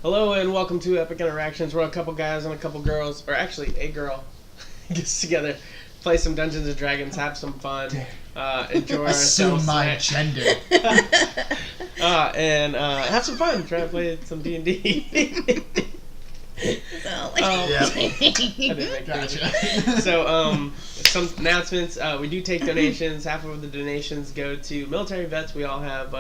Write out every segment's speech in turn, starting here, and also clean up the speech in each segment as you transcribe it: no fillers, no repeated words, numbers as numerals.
Hello and welcome to Epic Interactions, where a couple guys and a couple girls, or actually a girl, gets together, play some Dungeons and Dragons, have some fun, enjoy Assume ourselves, my gender. and have some fun. Try to play some D&D. Gotcha. So, some announcements. We do take donations. Half of the donations go to military vets. We all have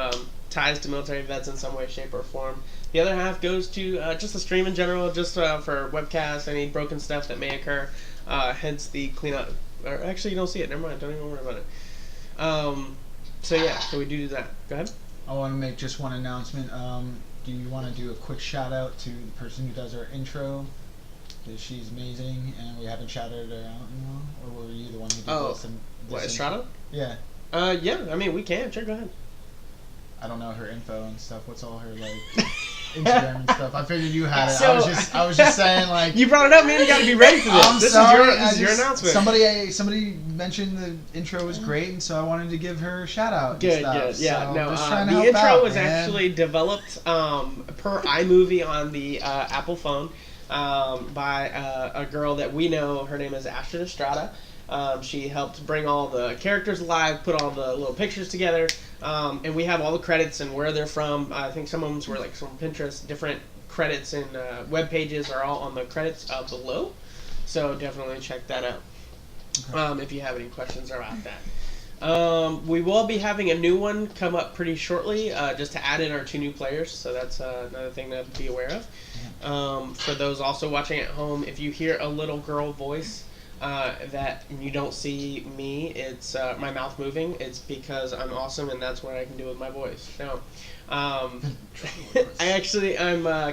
ties to military vets in some way, shape, or form. The other half goes to just the stream in general, just for webcasts, any broken stuff that may occur. Hence the cleanup. Or actually, you don't see it. Never mind. Don't even worry about it. So we do that. Go ahead. I want to make just one announcement. Do you want to do a quick shout out to the person who does our intro? Because she's amazing, and we haven't shouted her out in a while. Or were you the one who did this? What, Estrada? Yeah. Yeah. I mean, we can. Sure, go ahead. I don't know her info and stuff. What's all her Instagram and stuff? I figured you had it. So, I was just saying you brought it up, man. You got to be ready for this. I'm This sorry. is your announcement. Somebody mentioned the intro was great, and so I wanted to give her a shout out. Good. Yeah. So No. just trying to The help intro out, was man. actually developed per iMovie on the Apple phone by a girl that we know. Her name is Astrid Estrada. She helped bring all the characters alive, put all the little pictures together, and we have all the credits and where they're from. I think some of them were like from Pinterest. Different credits and web pages are all on the credits below, so definitely check that out if you have any questions about that. We will be having a new one come up pretty shortly, just to add in our 2 new players, so that's another thing to be aware of. For those also watching at home, if you hear a little girl voice that you don't see me, it's my mouth moving. It's because I'm awesome, and that's what I can do with my voice. So,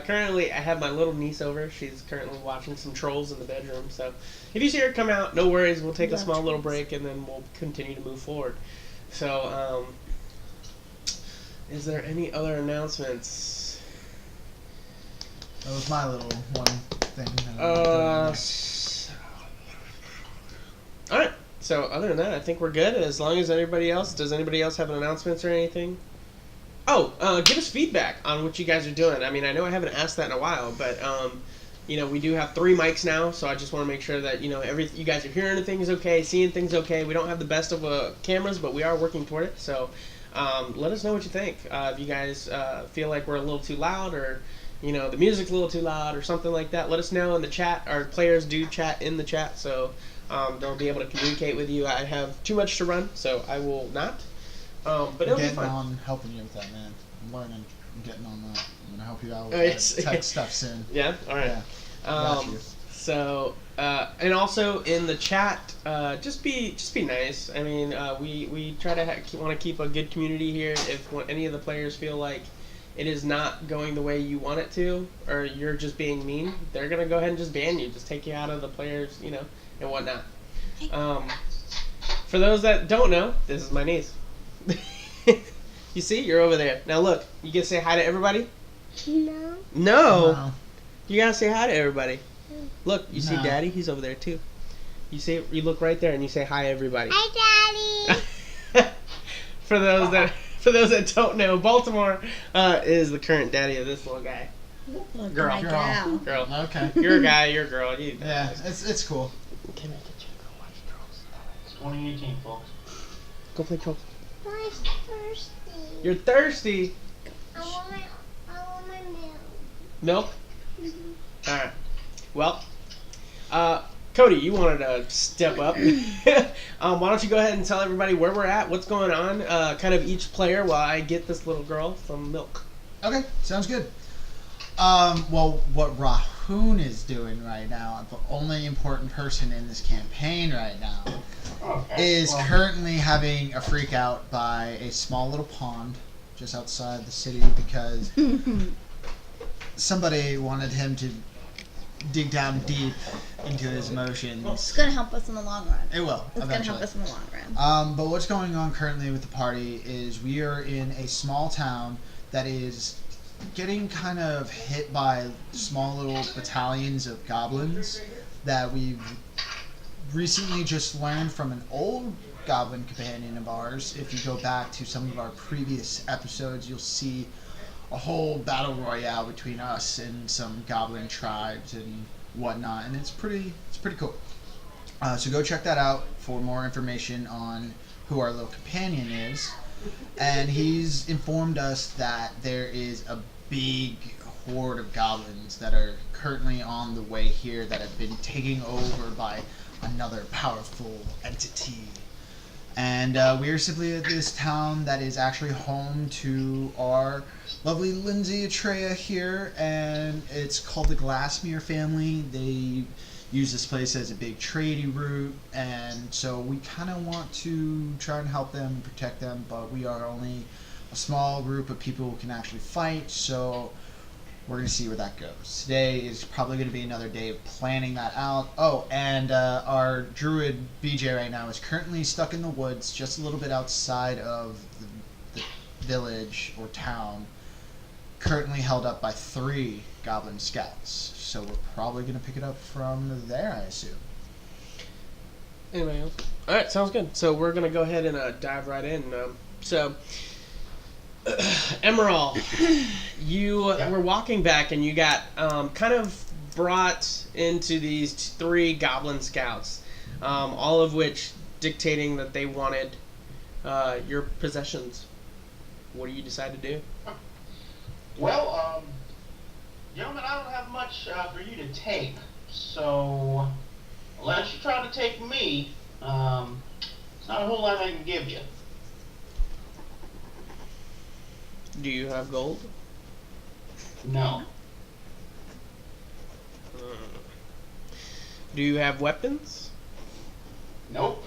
currently, I have my little niece over. She's currently watching some Trolls in the bedroom. So, if you see her come out, no worries. We'll take a small little break, and then we'll continue to move forward. So, is there any other announcements? That was my little one thing. Alright, so other than that, I think we're good. As long as does anybody else have an announcements or anything? Oh, give us feedback on what you guys are doing. I mean, I know I haven't asked that in a while, but, we do have 3 mics now, so I just want to make sure that, you guys are hearing things okay, seeing things okay. We don't have the best of cameras, but we are working toward it, so let us know what you think. If you guys feel like we're a little too loud, or, the music's a little too loud, or something like that, let us know in the chat. Our players do chat in the chat, so they'll be able to communicate with you. I have too much to run, so I will not. But it'll be fun. I'm getting on helping you with that, man. I'm learning. I'm getting on that. I'm gonna help you out with that tech stuff soon. Yeah. All right. Yeah. Got you. So, and also in the chat, just be nice. I mean, we try to want to keep a good community here. If any of the players feel like it is not going the way you want it to, or you're just being mean, they're gonna go ahead and just ban you, just take you out of the players, and whatnot. For those that don't know, this is my niece. You see, you're over there. Now look, you can say hi to everybody. No. No. You gotta say hi to everybody. Look, you see No. Daddy? He's over there too. You look right there and you say hi everybody. Hi, Daddy. For those that don't know, Baltimore is the current daddy of this little guy. Girl. Girl. Okay. You're a guy, you're a girl. Yeah, it's cool. Can I get you to go watch Trolls? It's 2018, folks. Go play Trolls. I'm thirsty. You're thirsty. I want my milk. Milk? Mm-hmm. Alright. Well, Cody, you wanted to step up. Why don't you go ahead and tell everybody where we're at, what's going on, kind of each player, while I get this little girl some milk. Okay, sounds good. Well, what Rahun is doing right now, the only important person in this campaign right now, is currently having a freak out by a small little pond just outside the city because somebody wanted him to dig down deep into his emotions. It's going to help us in the long run. It will, It's going to eventually. help us in the long run. But what's going on currently with the party is we are in a small town that is getting kind of hit by small little battalions of goblins that we've recently just learned from an old goblin companion of ours. If you go back to some of our previous episodes, you'll see a whole battle royale between us and some goblin tribes and whatnot, and it's pretty cool. So go check that out for more information on who our little companion is. And he's informed us that there is a big horde of goblins that are currently on the way here that have been taken over by another powerful entity. And we are simply at this town that is actually home to our lovely Lindsay Atreya here, and it's called the Glassmere family. They use this place as a big trading route, and so we kind of want to try and help them and protect them, but we are only a small group of people who can actually fight, so we're going to see where that goes. Today is probably going to be another day of planning that out. Oh, and our druid BJ right now is currently stuck in the woods just a little bit outside of the village or town, currently held up by 3 goblin scouts. So we're probably going to pick it up from there, I assume. Anybody else? Alright, sounds good. So we're going to go ahead and dive right in. Emerald, you were walking back and you got kind of brought into these 3 goblin scouts, all of which dictating that they wanted your possessions. What do you decide to do? Well, gentlemen, I don't have much for you to take, so unless you try to take me, it's not a whole lot I can give you. Do you have gold? No. Do you have weapons? Nope.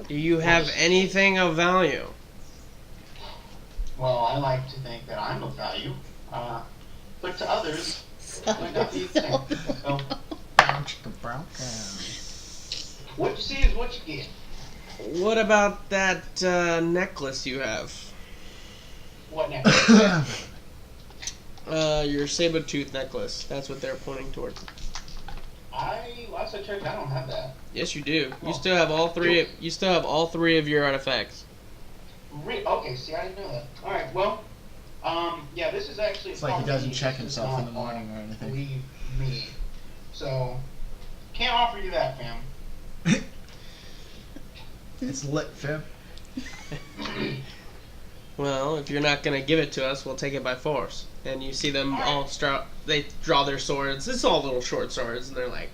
Do you have anything of value? Well, I like to think that I'm of value, but to others, it might not be the same. So, what you see is what you get. What about that necklace you have? What next? Your saber-tooth necklace. That's what they're pointing toward. Last I checked, I don't have that. Yes, you do. You Oh. still have all 3. You still have all 3 of your artifacts. Okay, see, I didn't know that. Alright, well, yeah, this is actually... It's like he doesn't check this is himself in not, the morning or anything. Believe me. So, can't offer you that, fam. It's lit, fam. Well, if you're not gonna give it to us, we'll take it by force. And you see them all they draw their swords. It's all little short swords, and they're like,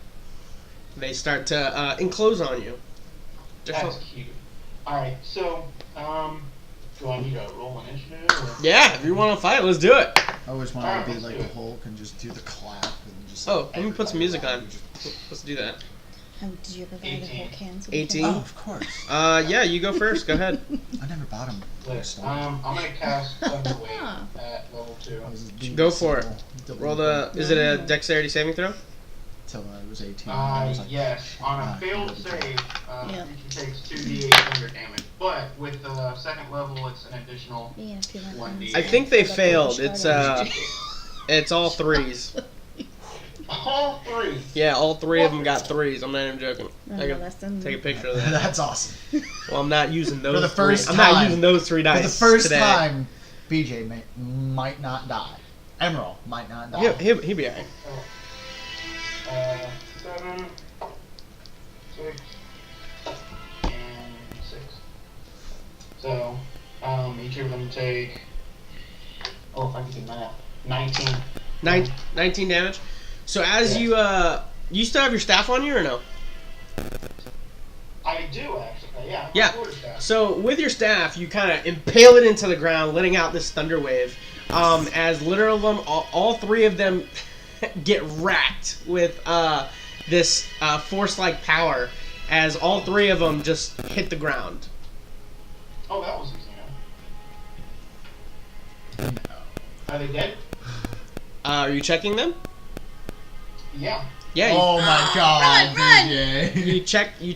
they start to enclose on you. That's cute. Alright, so, do I need to roll initiative? Or? Yeah, if you want to fight, let's do it. I always wanted to be Let's like do the it. Hulk and just do the clap and just. Oh, let me put some music everybody on. just- Let's do that. Did you ever buy the 18. whole cans? 18? Oh, of course. Yeah, you go first. Go ahead. I never bought him. Look, I'm gonna cast Thunderwave at level 2. Go for it. Roll the. Is it a dexterity saving throw? Till I was 18. I was like, Yes, on a Ah, failed good. save, Yeah. it takes 2d8 thunder damage. But with the second level, it's an additional. Yeah, if you want 1d8. I think they failed. It's it's all 3s. All 3. Yeah, all 3 of them got 3s. I'm not even joking. I No can lesson. take a picture of that. That's awesome. Well, I'm not using those. the first 3. I'm not time- using those 3 dice For the first today. time, BJ might not die. Emerald might not die. He'll be alright. 7, 6, and 6. So, each of them take. Oh, if I can do math. 19. 19 damage. So as Yeah. you still have your staff on you or no? I do actually. Yeah. Yeah. Quarterstaff. So with your staff, you kind of impale it into the ground, letting out this thunder wave. As literal them, all 3 of them get racked with this force-like power, as all 3 of them just hit the ground. Oh, that was easy enough. Are they dead? Are you checking them? Yeah. Yeah. Oh my god, Run! BJ. You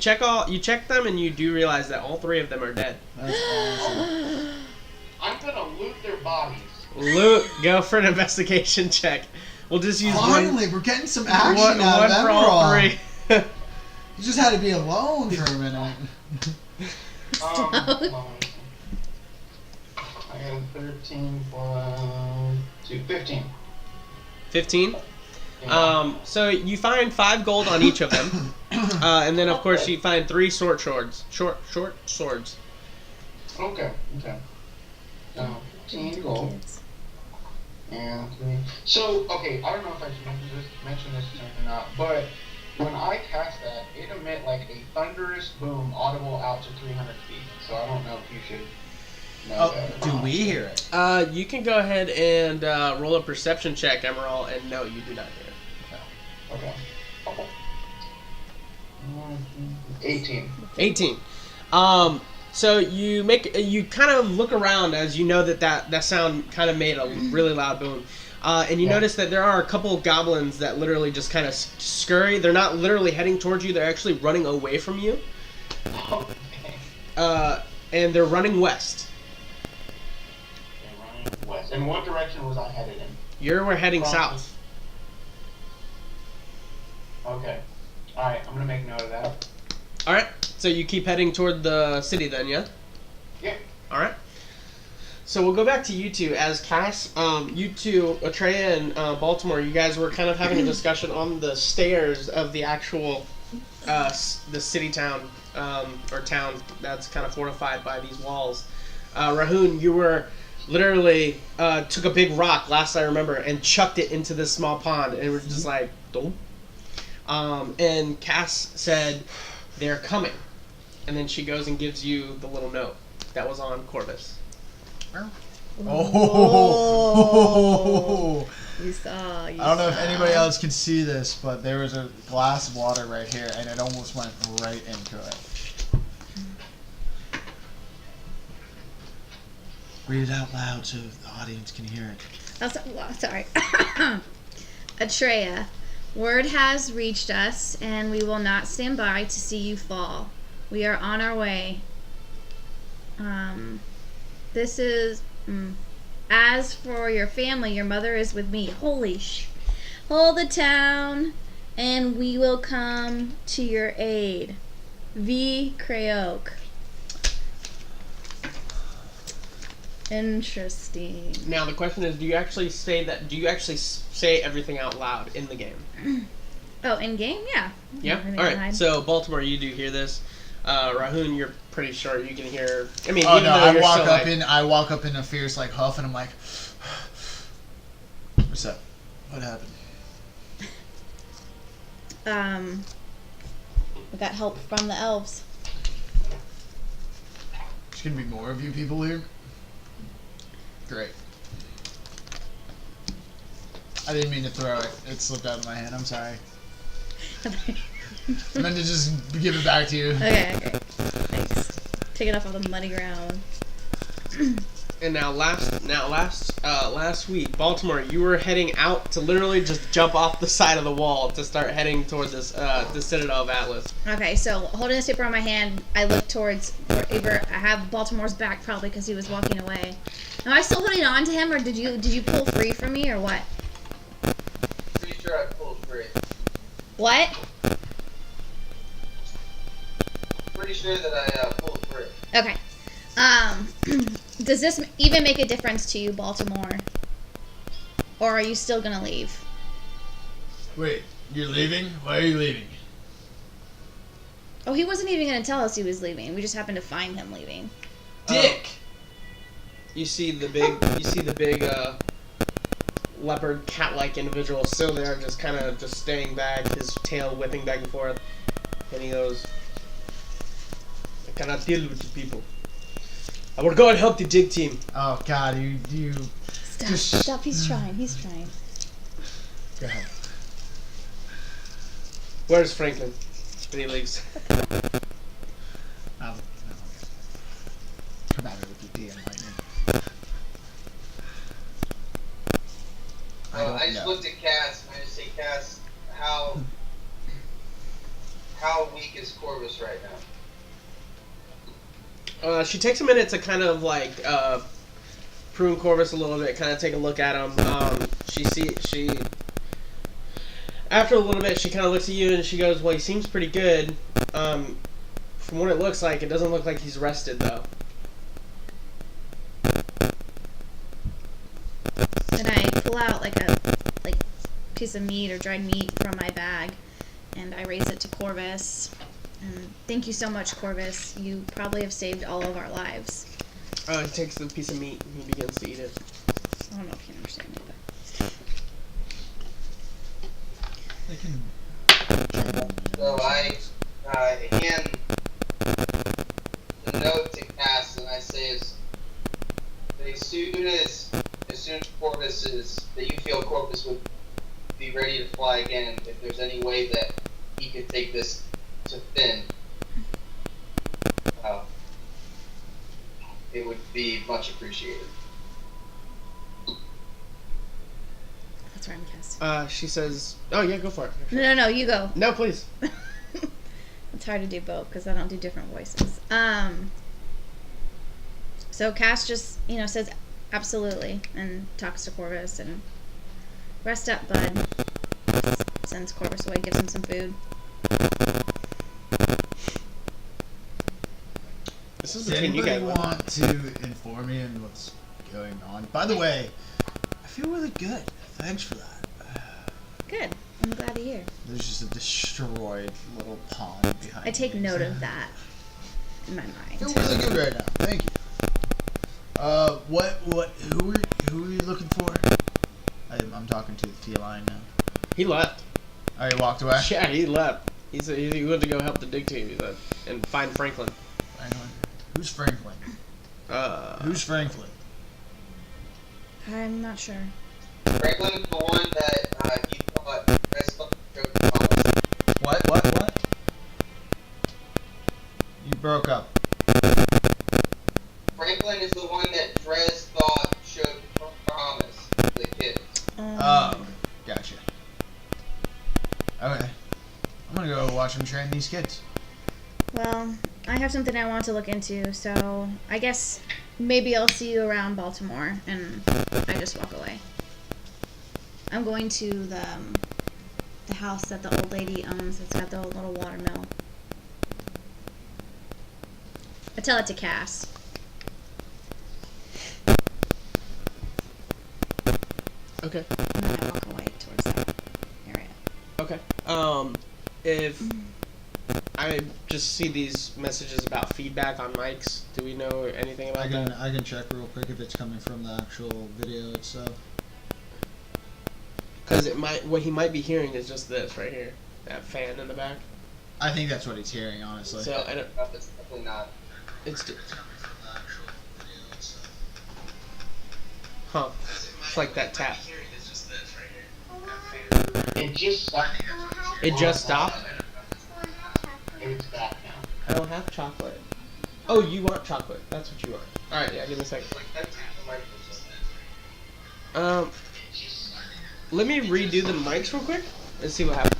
check them, and you do realize that all 3 of them are dead. That's awesome. I'm gonna loot their bodies. Loot, go for an investigation check. We'll just use Finally, we're getting some action one out of for all Emerald. 3. You just had to be alone for a minute. Hold on. I got 13 plus 2, 15. 15. Yeah. So you find 5 gold on each of them, and then of course you find 3 short swords. Short swords. Okay. So 15 gold. Kids. And 3. So, okay, I don't know if I should mention this or not, but when I cast that, it emit like a thunderous boom audible out to 300 feet. So I don't know if you should know that. or Do not. we hear it? You can go ahead and roll a perception check, Emerald, and no, you do not hear it. Okay. 18. 18. So you kind of look around as you know that sound kind of made a really loud boom. And you Yeah. notice that there are a couple of goblins that literally just kind of scurry. They're not literally heading towards you. They're actually running away from you. Okay. And they're running west. Okay, running west. And what direction was I headed in? We're heading Cross. south. Okay. Alright, I'm gonna make note of that. All right. So you keep heading toward the city then, yeah? Yeah. All right. So we'll go back to you two. As Cass, you two, Atreya and Baltimore, you guys were kind of having a discussion on the stairs of the actual the city town or town that's kind of fortified by these walls. Rahoon, you were literally took a big rock, last I remember, and chucked it into this small pond, and it was just like, "Dope." And Cass said, "They're coming," and then she goes and gives you the little note that was on Corvus. Oh! You saw. I don't know if anybody else can see this, but there was a glass of water right here, and it almost went right into it. Read it out loud so the audience can hear it. Sorry. Atreya, word has reached us, and we will not stand by to see you fall. We are on our way. This is. As for your family, your mother is with me. Hold the town, and we will come to your aid. V. Creoke. Interesting. Now the question is, do you actually say everything out loud in the game? Oh, in game, yeah. Yeah. Everything All right. outside. So Baltimore, you do hear this. Rahoon, you're pretty sure you can hear. I mean, Oh even no! though I you're walk still up like, I walk up in a fierce like huff, and I'm like, "What's up? What happened?" We got help from the elves. There's gonna be more of you people here. Great. I didn't mean to throw it. It slipped out of my hand. I'm sorry. I meant to just give it back to you. Okay. Thanks. Take it off all the muddy ground. and last week, Baltimore, you were heading out to literally just jump off the side of the wall to start heading toward this the Citadel of Atlas. Okay, so holding this paper on my hand, I look towards wherever I have Baltimore's back, probably because he was walking away. Am I still holding on to him, or did you pull free from me, or what? Pretty sure I pulled free. What? Pretty sure that I pulled free. Okay. Does this even make a difference to you, Baltimore? Or are you still gonna leave? Wait, you're leaving? Why are you leaving? Oh, he wasn't even gonna tell us he was leaving. We just happened to find him leaving. Dick. You see the big leopard cat-like individual still there, just kind of just staying back, his tail whipping back and forth, and he goes, "I cannot deal with you people. I will go and help the dig team." Oh God, you. Stop. He's trying. Go ahead. Where's Franklin? And he leaves. Come at it with your DM lightning. I just looked at Cass and I just say, Cass, how weak is Corvus right now? She takes a minute to kind of like prune Corvus a little bit, kind of take a look at him. She after a little bit, she kind of looks at you and she goes, "Well, he seems pretty good. From what it looks like, it doesn't look like he's rested though." piece of meat or dried meat from my bag, and I raise it to Corvus. And thank you so much, Corvus. You probably have saved all of our lives. He takes the piece of meat and he begins to eat it. I don't know if you understand me, but They can. So I hand the note to Cass and I say, as soon as Corvus is, that you feel Corvus would be ready to fly again, if there's any way that he could take this to Finn, it would be much appreciated. that's where I'm cast. She says, "Oh yeah, go for it." No, you go. No, please. It's hard to do both because I don't do different voices. So Cass just, says absolutely and talks to Corvus and rest up, bud. Sends Corvus away, gives him some food. This is Does between you anybody guys. want to inform me on what's going on? By the way, I feel really good. Thanks for that. Good. I'm glad to hear. There's just a destroyed little pond behind I take me. note of that in my I mind. feel really good right now. Thank you. Who are you looking for? I'm talking to the feline now. He left. Oh, he walked away? Yeah, he left. He went to go help the dig team and find Franklin. Franklin. Who's Franklin? Who's Franklin? I'm not sure. Franklin is the one that he thought dressed up Thomas. What? You broke up. Franklin is the one that Drez thought showed promise to the kids. Oh, gotcha. Okay. I'm gonna go watch him train these kids. Well, I have something I want to look into, so I guess maybe I'll see you around Baltimore, and I just walk away. I'm going to the house that the old lady owns. It's got the old little water mill. I tell it to Cass. Okay. And then I walk away towards that area. Okay. If I just see these messages about feedback on mics, do we know anything about that? I can check real quick if it's coming from the actual video itself. Because what he might be hearing is just this right here, that fan in the back. I think that's what he's hearing, honestly. So I don't. It's definitely not. It's coming from the actual video itself. huh. It's like that tap. It just stopped. It just stopped. It's back now. I don't have chocolate. Oh, you want chocolate? That's what you want. All right, yeah. Give me a second. Let me redo the mics real quick and see what happens.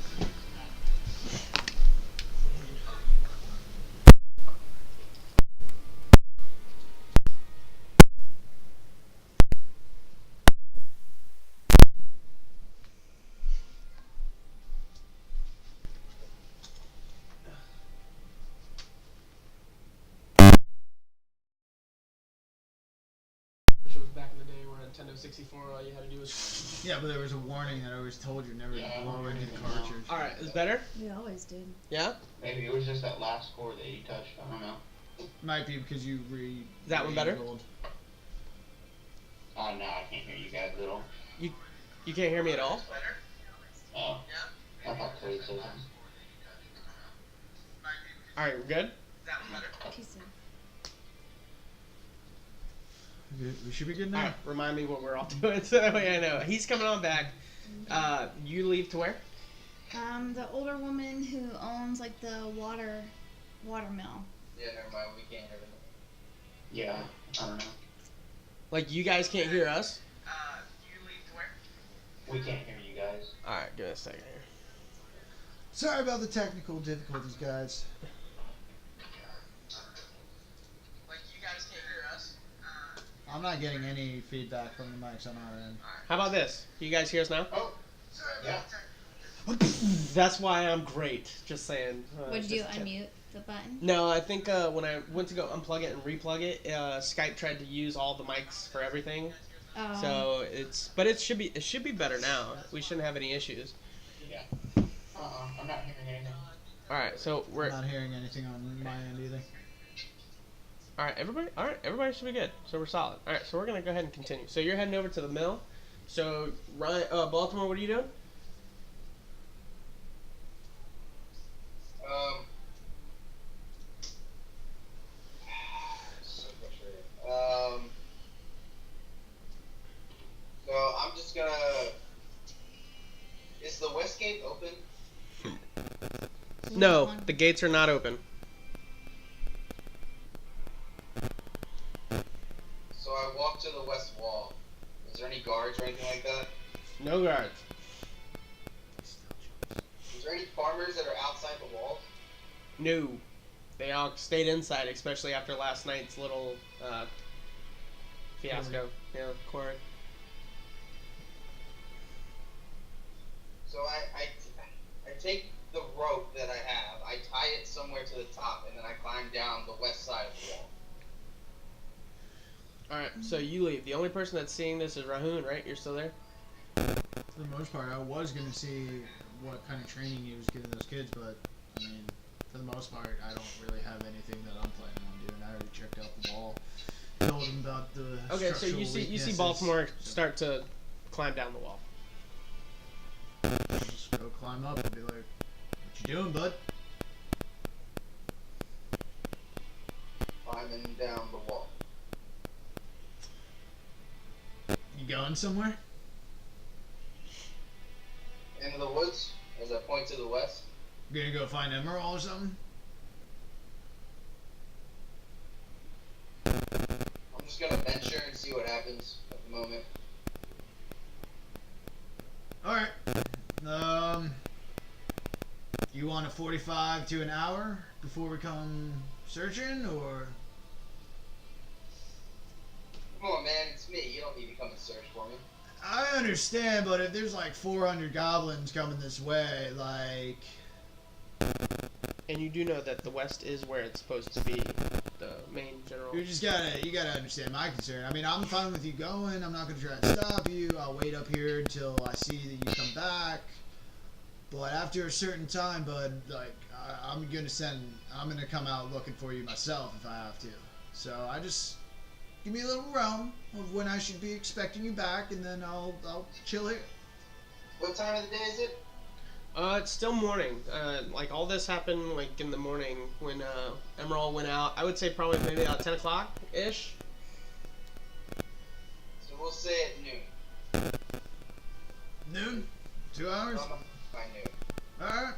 Which was back in the day where Nintendo 64, all you had to do was. Yeah, but there was a warning that always told you never to blow into the cartridge. All right, is better? We always did. Yeah. Maybe it was just that last chord that you touched. I don't know. Might be because you Is that one better? re-rolled. Oh no, I can't hear you guys at all. You can't hear me at all? Oh. I thought Cody said something. All right, we're good. We should be good All now. right, remind me what we're all doing so that way I know. He's coming on back. You leave to where? The older woman who owns like the water mill. Yeah, never mind. We can't hear them. Yeah, I don't know. Like you guys can't hear us? You leave to where? We can't hear you guys. All right, give me a second here. Sorry about the technical difficulties, guys. Like, you guys can't hear us? I'm not getting any feedback from the mics on our end. How about this? You guys hear us now? Oh, yeah. That's why I'm great. Just saying. Would you just a tip. unmute the button? No, I think when I went to go unplug it and replug it, Skype tried to use all the mics for everything. Oh. So it should be better now. We shouldn't have any issues. Yeah. I'm not hearing anything. All right, so I'm we're not hearing anything on my end either. all right. Everybody should be good. So we're solid. All right, so we're gonna go ahead and continue. So you're heading over to the mill. So Ryan, Baltimore, what are you doing? So frustrating. So I'm just gonna. Is the west gate open? No, the gates are not open. So I walk to the west wall. Is there any guards or anything like that? No guards. Is there any farmers that are outside the walls? No, they all stayed inside, especially after last night's little fiasco. Yeah, Corey. So I take the rope that I have, I tie it somewhere to the top, and then I climb down the west side of the wall. All right, so you leave. The only person that's seeing this is Rahun, right? You're still there? For the most part, I was going to see what kind of training he was giving those kids, but, I mean, for the most part, I don't really have anything that I'm planning on doing. I already checked out the wall, told him about the Okay, so you see weaknesses. Baltimore start to climb down the wall. I'll just go climb up and be like, what you doing, bud? Climbing down the wall. You going somewhere? Into the woods, as I point to the west. You gonna go find Emerald or something? I'm just gonna venture and see what happens at the moment. Alright. You want a 45 to an hour before we come searching, or? Come on, man, it's me. You don't need to come and search for me. I understand, but if there's like 400 goblins coming this way, like... And you do know that the west is where it's supposed to be, the main general. You gotta understand my concern. I mean, I'm fine with you going. I'm not gonna try to stop you. I'll wait up here until I see that you come back. But after a certain time, bud, like, I'm gonna come out looking for you myself if I have to. So I just give me a little realm of when I should be expecting you back, and then I'll chill here. What time of the day is it? It's still morning. Like all this happened like in the morning when Emerald went out. I would say probably maybe about 10 o'clock ish. So we'll say at noon. Noon? 2 hours? By noon. Alright,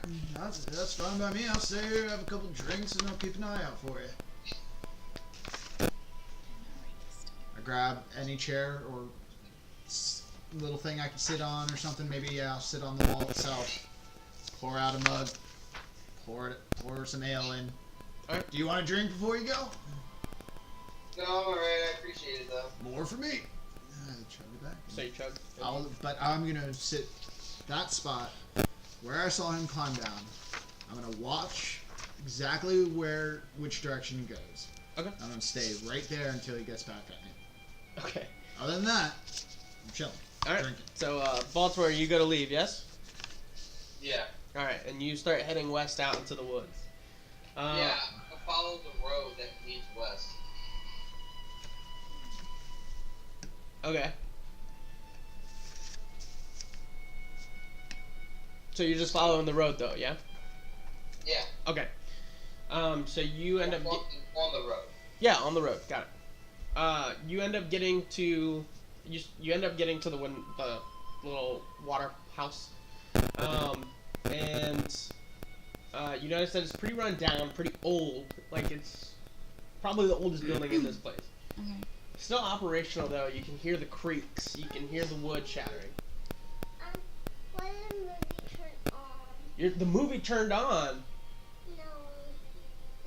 that's fine by me. I'll stay here, have a couple drinks, and I'll keep an eye out for you. I grab any chair or little thing I can sit on or something. Maybe I'll sit on the wall itself. Pour out a mug. Pour some ale in. Alright. Do you want a drink before you go? No, I'm alright. I appreciate it, though. More for me. Chug it back. So you chug. But I'm gonna sit that spot where I saw him climb down. I'm gonna watch exactly which direction he goes. Okay. I'm gonna stay right there until he gets back at me. Okay. Other than that, I'm chilling. Alright. Drinking. So Baltimore, you go to leave, yes? Yeah. Alright, and you start heading west out into the woods. Yeah, I follow the road that leads west. Okay. So you're just following the road though, yeah? Yeah. Okay. So you end up on the road. Yeah, on the road. Got it. You end up getting to you end up getting to the little water house, and you notice that it's pretty run down, pretty old. Like it's probably the oldest building in this place. Okay. Still operational though. You can hear the creaks. You can hear the wood shattering. Why did the movie turn on? The movie turned on. No.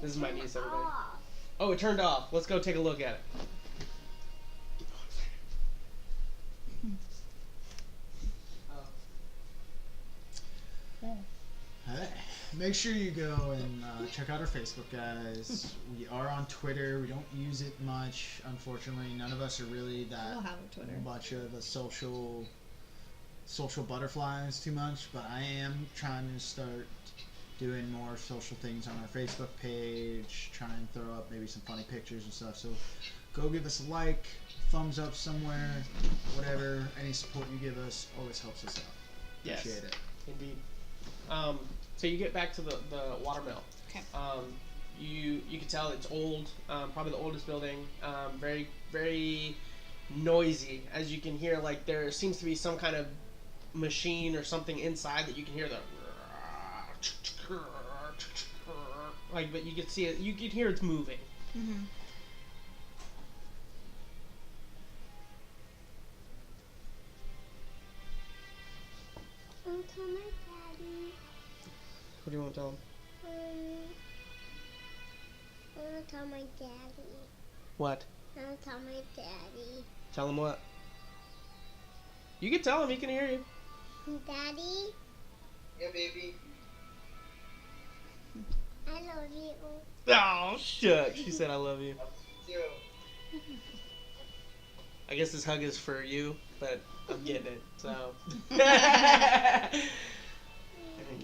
This is my Turned niece, everybody. off. Oh, it turned off. Let's go take a look at it. Hey, make sure you go and check out our Facebook, guys. We are on Twitter. We don't use it much, unfortunately. None of us are really We'll that have a Twitter. much of a social butterflies too much, but I am trying to start doing more social things on our Facebook page, try and throw up maybe some funny pictures and stuff. So go give us a like, thumbs up somewhere, whatever. Any support you give us always helps us out. Yes. Appreciate it. Indeed. So you get back to the watermill. Okay. You can tell it's old, probably the oldest building. Very, very noisy, as you can hear. Like there seems to be some kind of machine or something inside that you can hear the like, but you can see it. You can hear it's moving. Mm-hmm. I'll tell my daddy. What do you want to tell him? I'll tell my daddy. What? I'll tell my daddy. Tell him what? You can tell him. He can hear you. Daddy, Yeah, baby. I love you. Oh, shucks. She said, I love you. Love you too. I guess this hug is for you, but I'm getting it, so. You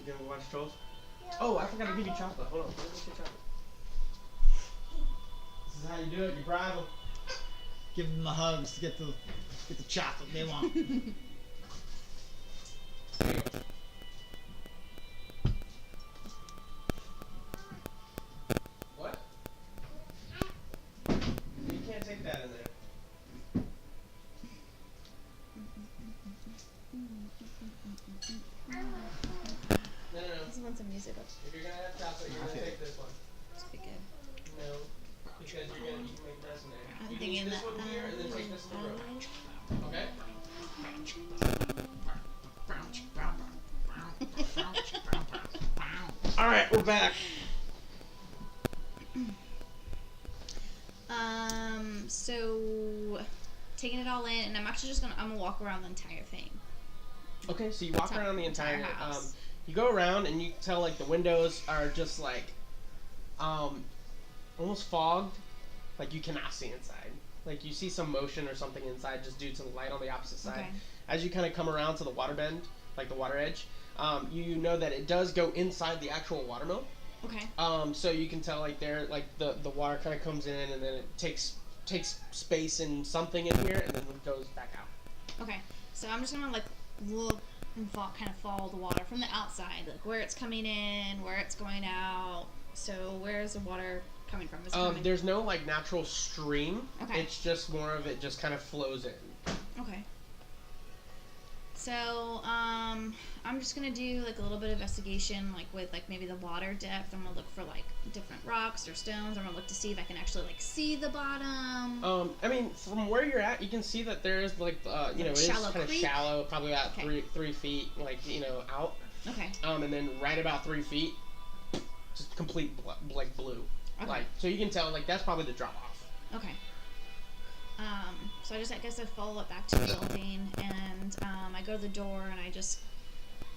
gonna watch Trolls? Oh, I forgot to give you chocolate. Hold on. Let me get you chocolate. This is how you do it. You bribe them. Give them the hugs to get the chocolate they want. There you go. What? You can't take that in there. No. This one's some music. If you're gonna have chocolate, you're gonna Okay. take this one. It's pretty good. No, because you can make mess in there. I'm You can thinking eat this that. one here and then take this in the room. Okay? Alright, we're back. So taking it all in, and I'm actually just gonna walk around the entire thing. Okay, so you walk around the entire house. you go around and you can tell like the windows are just like almost fogged. Like you cannot see inside. Like you see some motion or something inside just due to the light on the opposite side. Okay. As you kind of come around to the water bend, like the water edge, you know that it does go inside the actual watermill. Okay. So you can tell like there, like the water kind of comes in and then it takes space in something in here and then it goes back out. Okay. So I'm just gonna like look and kind of follow the water from the outside, like where it's coming in, where it's going out. So where's the water coming from? Is it coming? There's no like natural stream. Okay. It's just more of it just kind of flows in. Okay. So, I'm just gonna do like a little bit of investigation, like with like maybe the water depth. I'm gonna look for like different rocks or stones. I'm gonna look to see if I can actually like see the bottom. I mean, from where you're at, you can see that there is like, you know, it is Shallow kind of creek? shallow, probably about Okay. three feet, like out. Okay. And then right about 3 feet, just complete like blue. Okay. Like so you can tell like that's probably the drop off. Okay. So I guess I follow it back to the building, and I go to the door and I just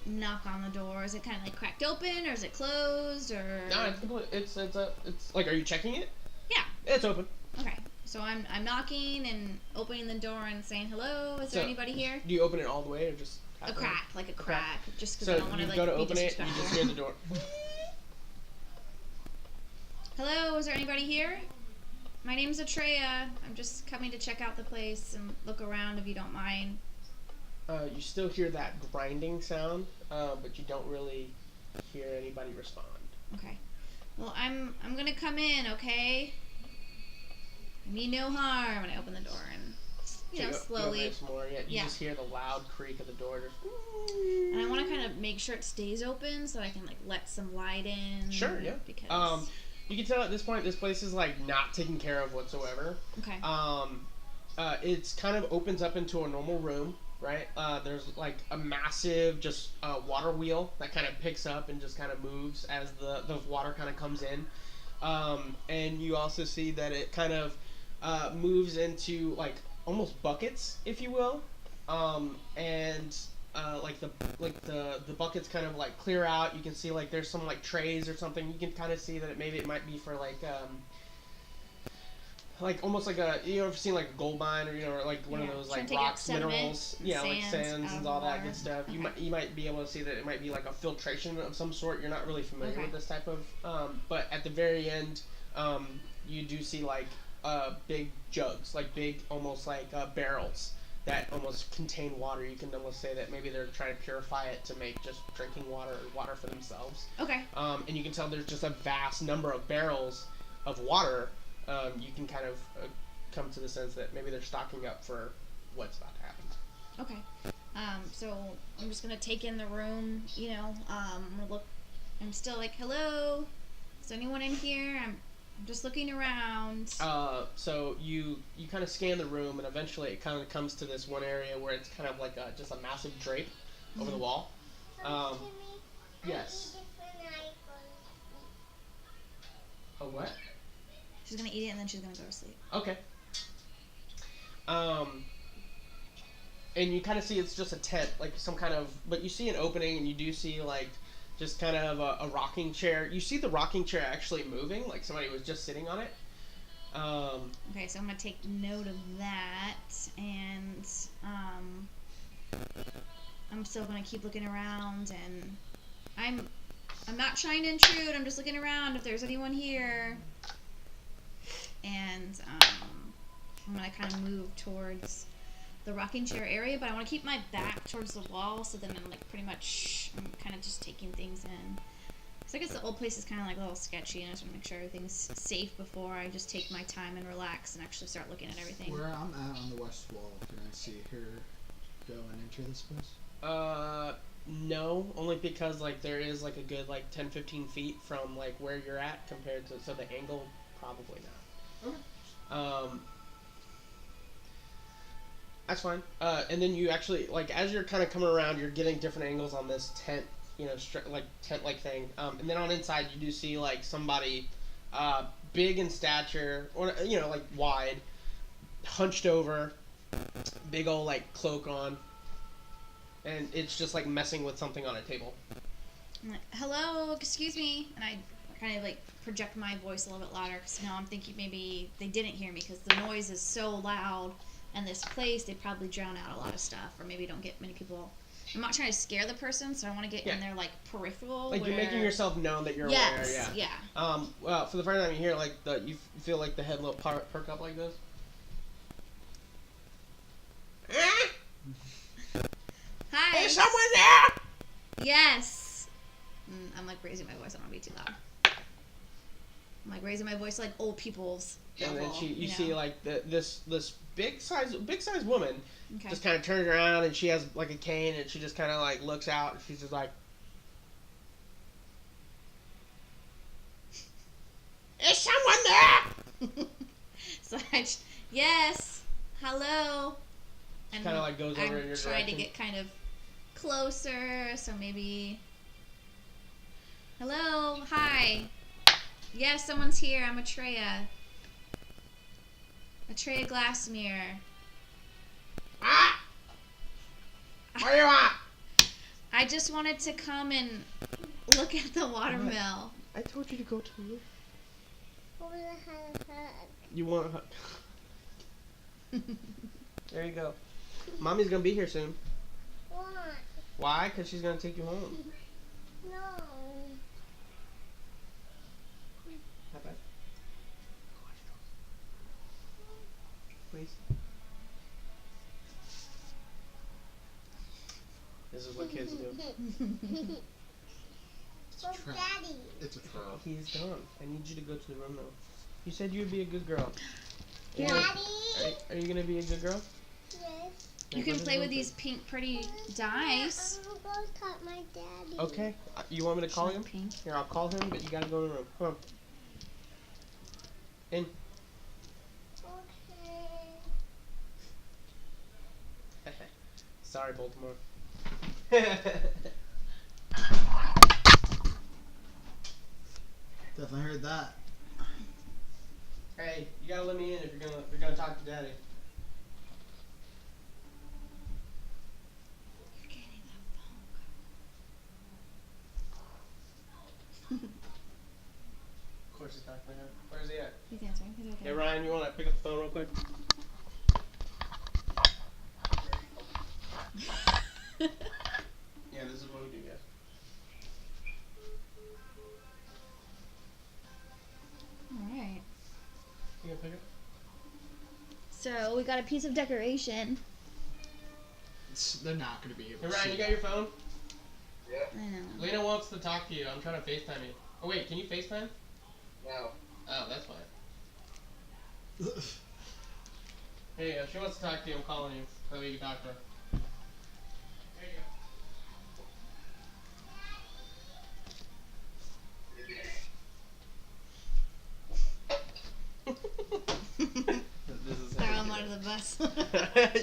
knock on the door. Is it kind of like cracked open, or is it closed, or? No, it's like, are you checking it? Yeah. It's open. Okay. So I'm knocking and opening the door and saying hello. Is there So, anybody here? Do you open it all the way or just A halfway? crack, like a crack, just because So I don't want you to go like to be open it, you disrespectful. just hear the door. Hello, is there anybody here? My name's Atreya. I'm just coming to check out the place and look around if you don't mind. You still hear that grinding sound, but you don't really hear anybody respond. Okay. Well, I'm gonna come in, okay? I mean no harm. And I open the door and So you open slowly. it some more. Yeah, you Yeah. just hear the loud creak of the door. Just, And I want to kind of make sure it stays open so I can like let some light in. Sure, yeah. Because you can tell at this point this place is like not taken care of whatsoever. okay. It's kind of opens up into a normal room, right? There's like a massive just water wheel that kind of picks up and just kind of moves as the water kind of comes in. And you also see that it kind of moves into like almost buckets, if you will. And the buckets kind of like clear out. You can see like there's some like trays or something. You can kind of see that it might be for like almost like you ever seen like a gold mine, or or like one of those like rocks, minerals, like sands and all that good stuff. Okay. You might be able to see that it might be like a filtration of some sort. You're not really familiar with this type of, but at the very end, you do see like big jugs, like big almost like barrels that almost contain water. You can almost say that maybe they're trying to purify it to make just drinking water or water for themselves. Okay. And you can tell there's just a vast number of barrels of water. You can kind of come to the sense that maybe they're stocking up for what's about to happen. Okay. So I'm just gonna take in the room. Look. I'm still like, hello. Is anyone in here? I'm just looking around. So you kind of scan the room, and eventually it kind of comes to this one area where it's kind of like just a massive drape over the wall. Yes. A what? She's gonna eat it and then she's gonna go to sleep. Okay. And you kind of see it's just a tent, like some kind of, but you see an opening, and you do see like just kind of a rocking chair. You see the rocking chair actually moving, like somebody was just sitting on it. Okay, so I'm gonna take note of that, and I'm still gonna keep looking around, and I'm not trying to intrude. I'm just looking around if there's anyone here, and I'm gonna kind of move towards the rocking chair area, but I want to keep my back towards the wall, so then I'm like I'm kind of just taking things in. So I guess the old place is kind of like a little sketchy, and I just want to make sure everything's safe before I just take my time and relax and actually start looking at everything. Where I'm at on the west wall, can I see her go and enter this place? No, only because like there is like a good like 10-15 feet from like where you're at compared to, so the angle probably not. Okay. That's fine. And then you actually, like, as you're kind of coming around, you're getting different angles on this tent, like tent-like thing. And then on inside, you do see like somebody, big in stature, or like wide, hunched over, big old like cloak on, and it's just like messing with something on a table. I'm like, hello, excuse me, and I kind of like project my voice a little bit louder because now I'm thinking maybe they didn't hear me because the noise is so loud. And this place, they probably drown out a lot of stuff, or maybe don't get many people. I'm not trying to scare the person, so I want to get in their like peripheral. Like you're making yourself known that you're aware. Yeah. Well, for the first time you hear like you feel like the head little perk up like this. Hi. Is someone there? Yes. I'm like raising my voice. I don't want to be too loud. I'm like raising my voice like old people's. And then you see like this big size woman okay. just kind of turns around, and she has like a cane, and she just kind of like looks out, and she's just like, "Is someone there?" So yes, hello. And kind of like goes over in your direction. I'm trying to get kind of closer, so maybe. Hello, hi. Yes, someone's here. I'm Atreya. Atreya Glassmere. Ah! Where you at? I just wanted to come and look at the watermill. I told you to go to the roof. I want to have a hug. You want a hug? There you go. Mommy's gonna be here soon. Why? Why? Because she's gonna take you home. No. How about? Please. This is what kids do. Where's Daddy? It's a throw. He's gone. I need you to go to the room now. You said you would be a good girl. Daddy? Are you gonna be a good girl? Yes. You can play with these pink pretty dice. I'm going to talk my daddy. Okay. You want me to call him? Pink. Here, I'll call him, but you gotta go in the room. Come on. In. Okay. Sorry, Baltimore. Definitely heard that. Hey, you gotta let me in if you're gonna talk to Daddy. You're getting course he's talking to him. Where's he at? He's answering. He's okay. Hey, Ryan, you want to pick up the phone real quick? Yeah, this is what we do, guys. Alright. You gonna pick it? So, we got a piece of decoration. They're not going to be able Hey, to Ryan, see you got that. your phone? Yeah. I know. Lena wants to talk to you. I'm trying to FaceTime you. Oh, wait, can you FaceTime? No. Oh, that's fine. Hey, if she wants to talk to you, I'm calling you. So you can talk to her. There you go. This is Throw him under the bus.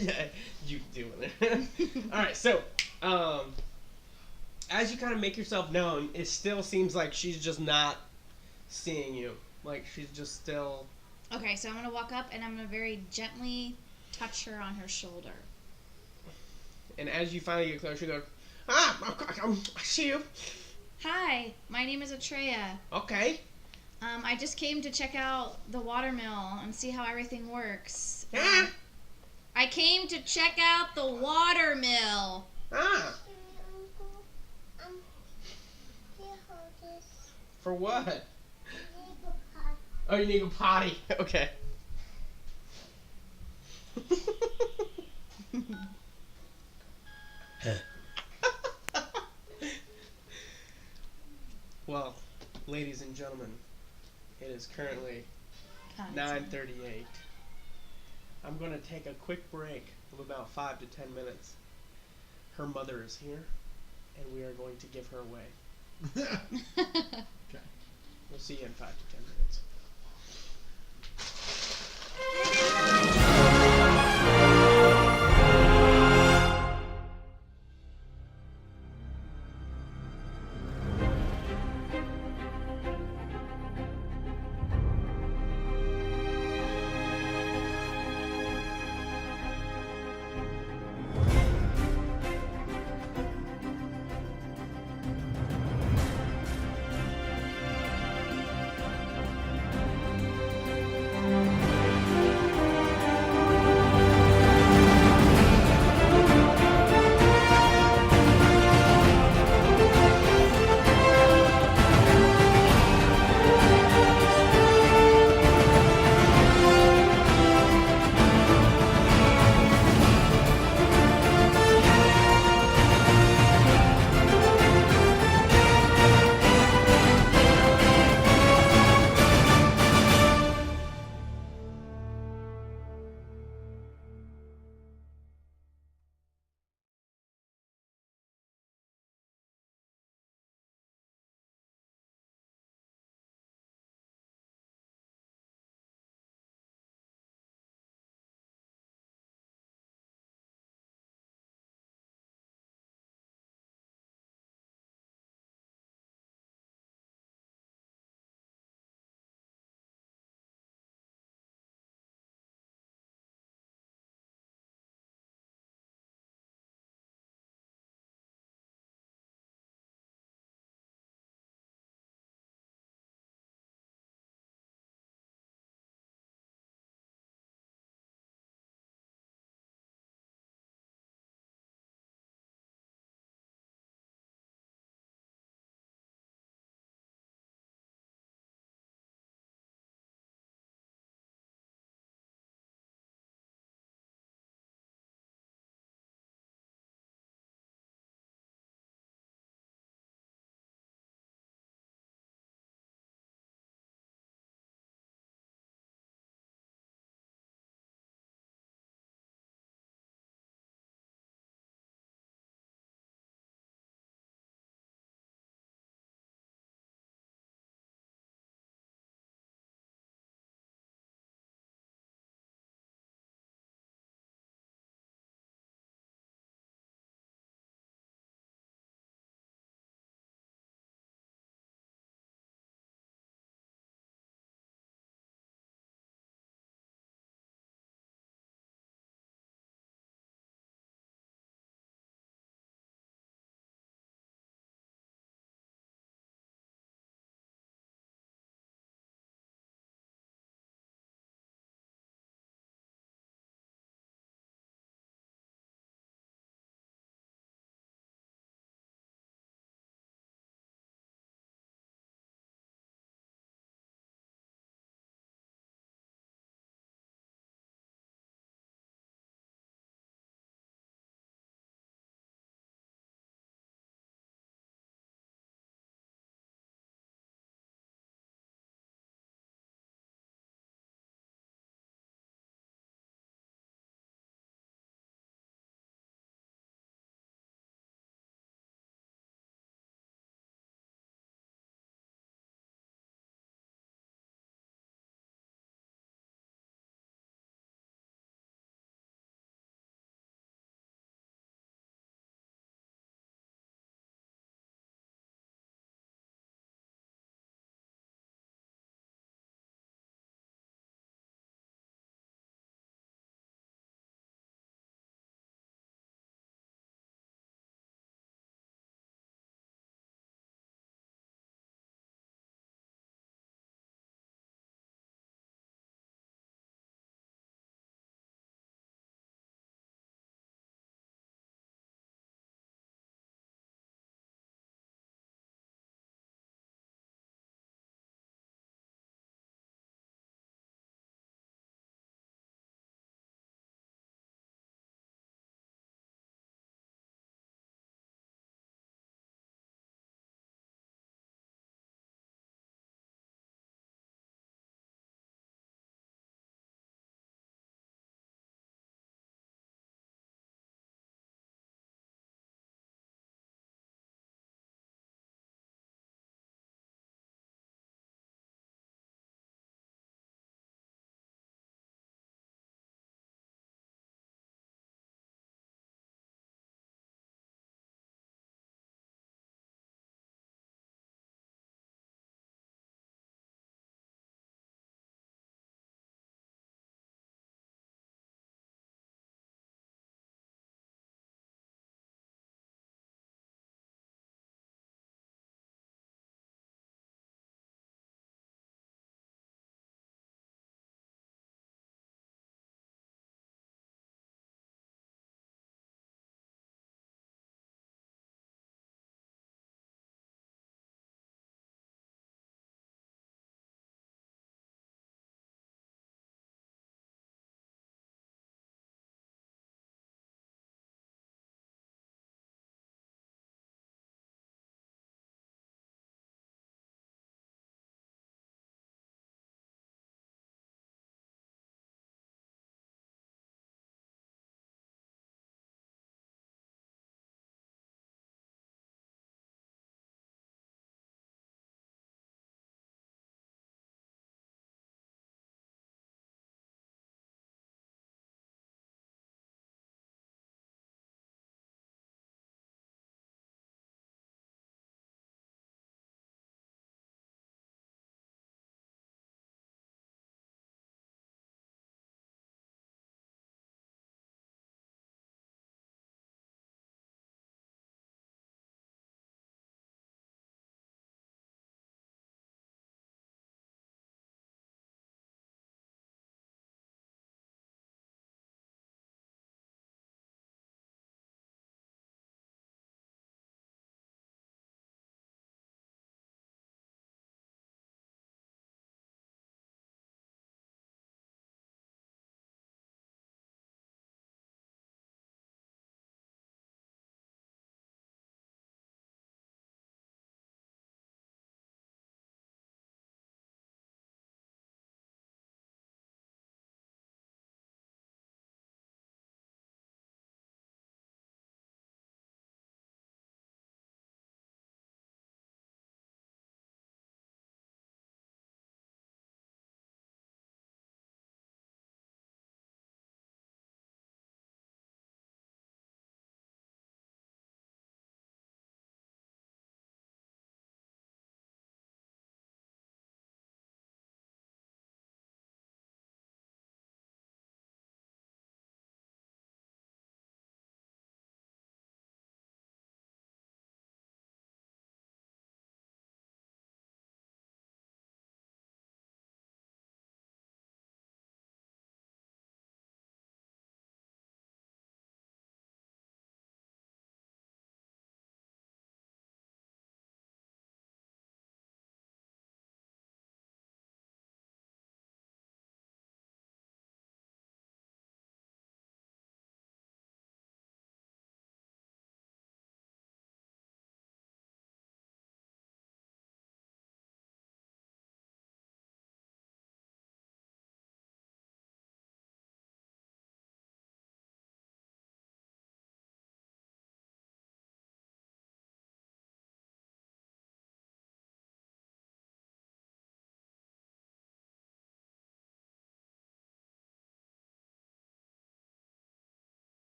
Yeah, you doing it. Alright, so, as you kind of make yourself known, it still seems like she's just not seeing you. Like, she's just still... Okay, so I'm going to walk up and I'm going to very gently touch her on her shoulder. And as you finally get close, she goes, I see you. Hi, my name is Atreya. Okay. I just came to check out the watermill and see how everything works. Ah. I came to check out the watermill. Ah. Uncle, can you hold this? For what? I need a pot. Oh, you need a potty. Okay. Well, ladies and gentlemen, it is currently 9:38. I'm going to take a quick break of about 5 to 10 minutes. Her mother is here, and we are going to give her away. Okay. We'll see you in 5 to 10 minutes.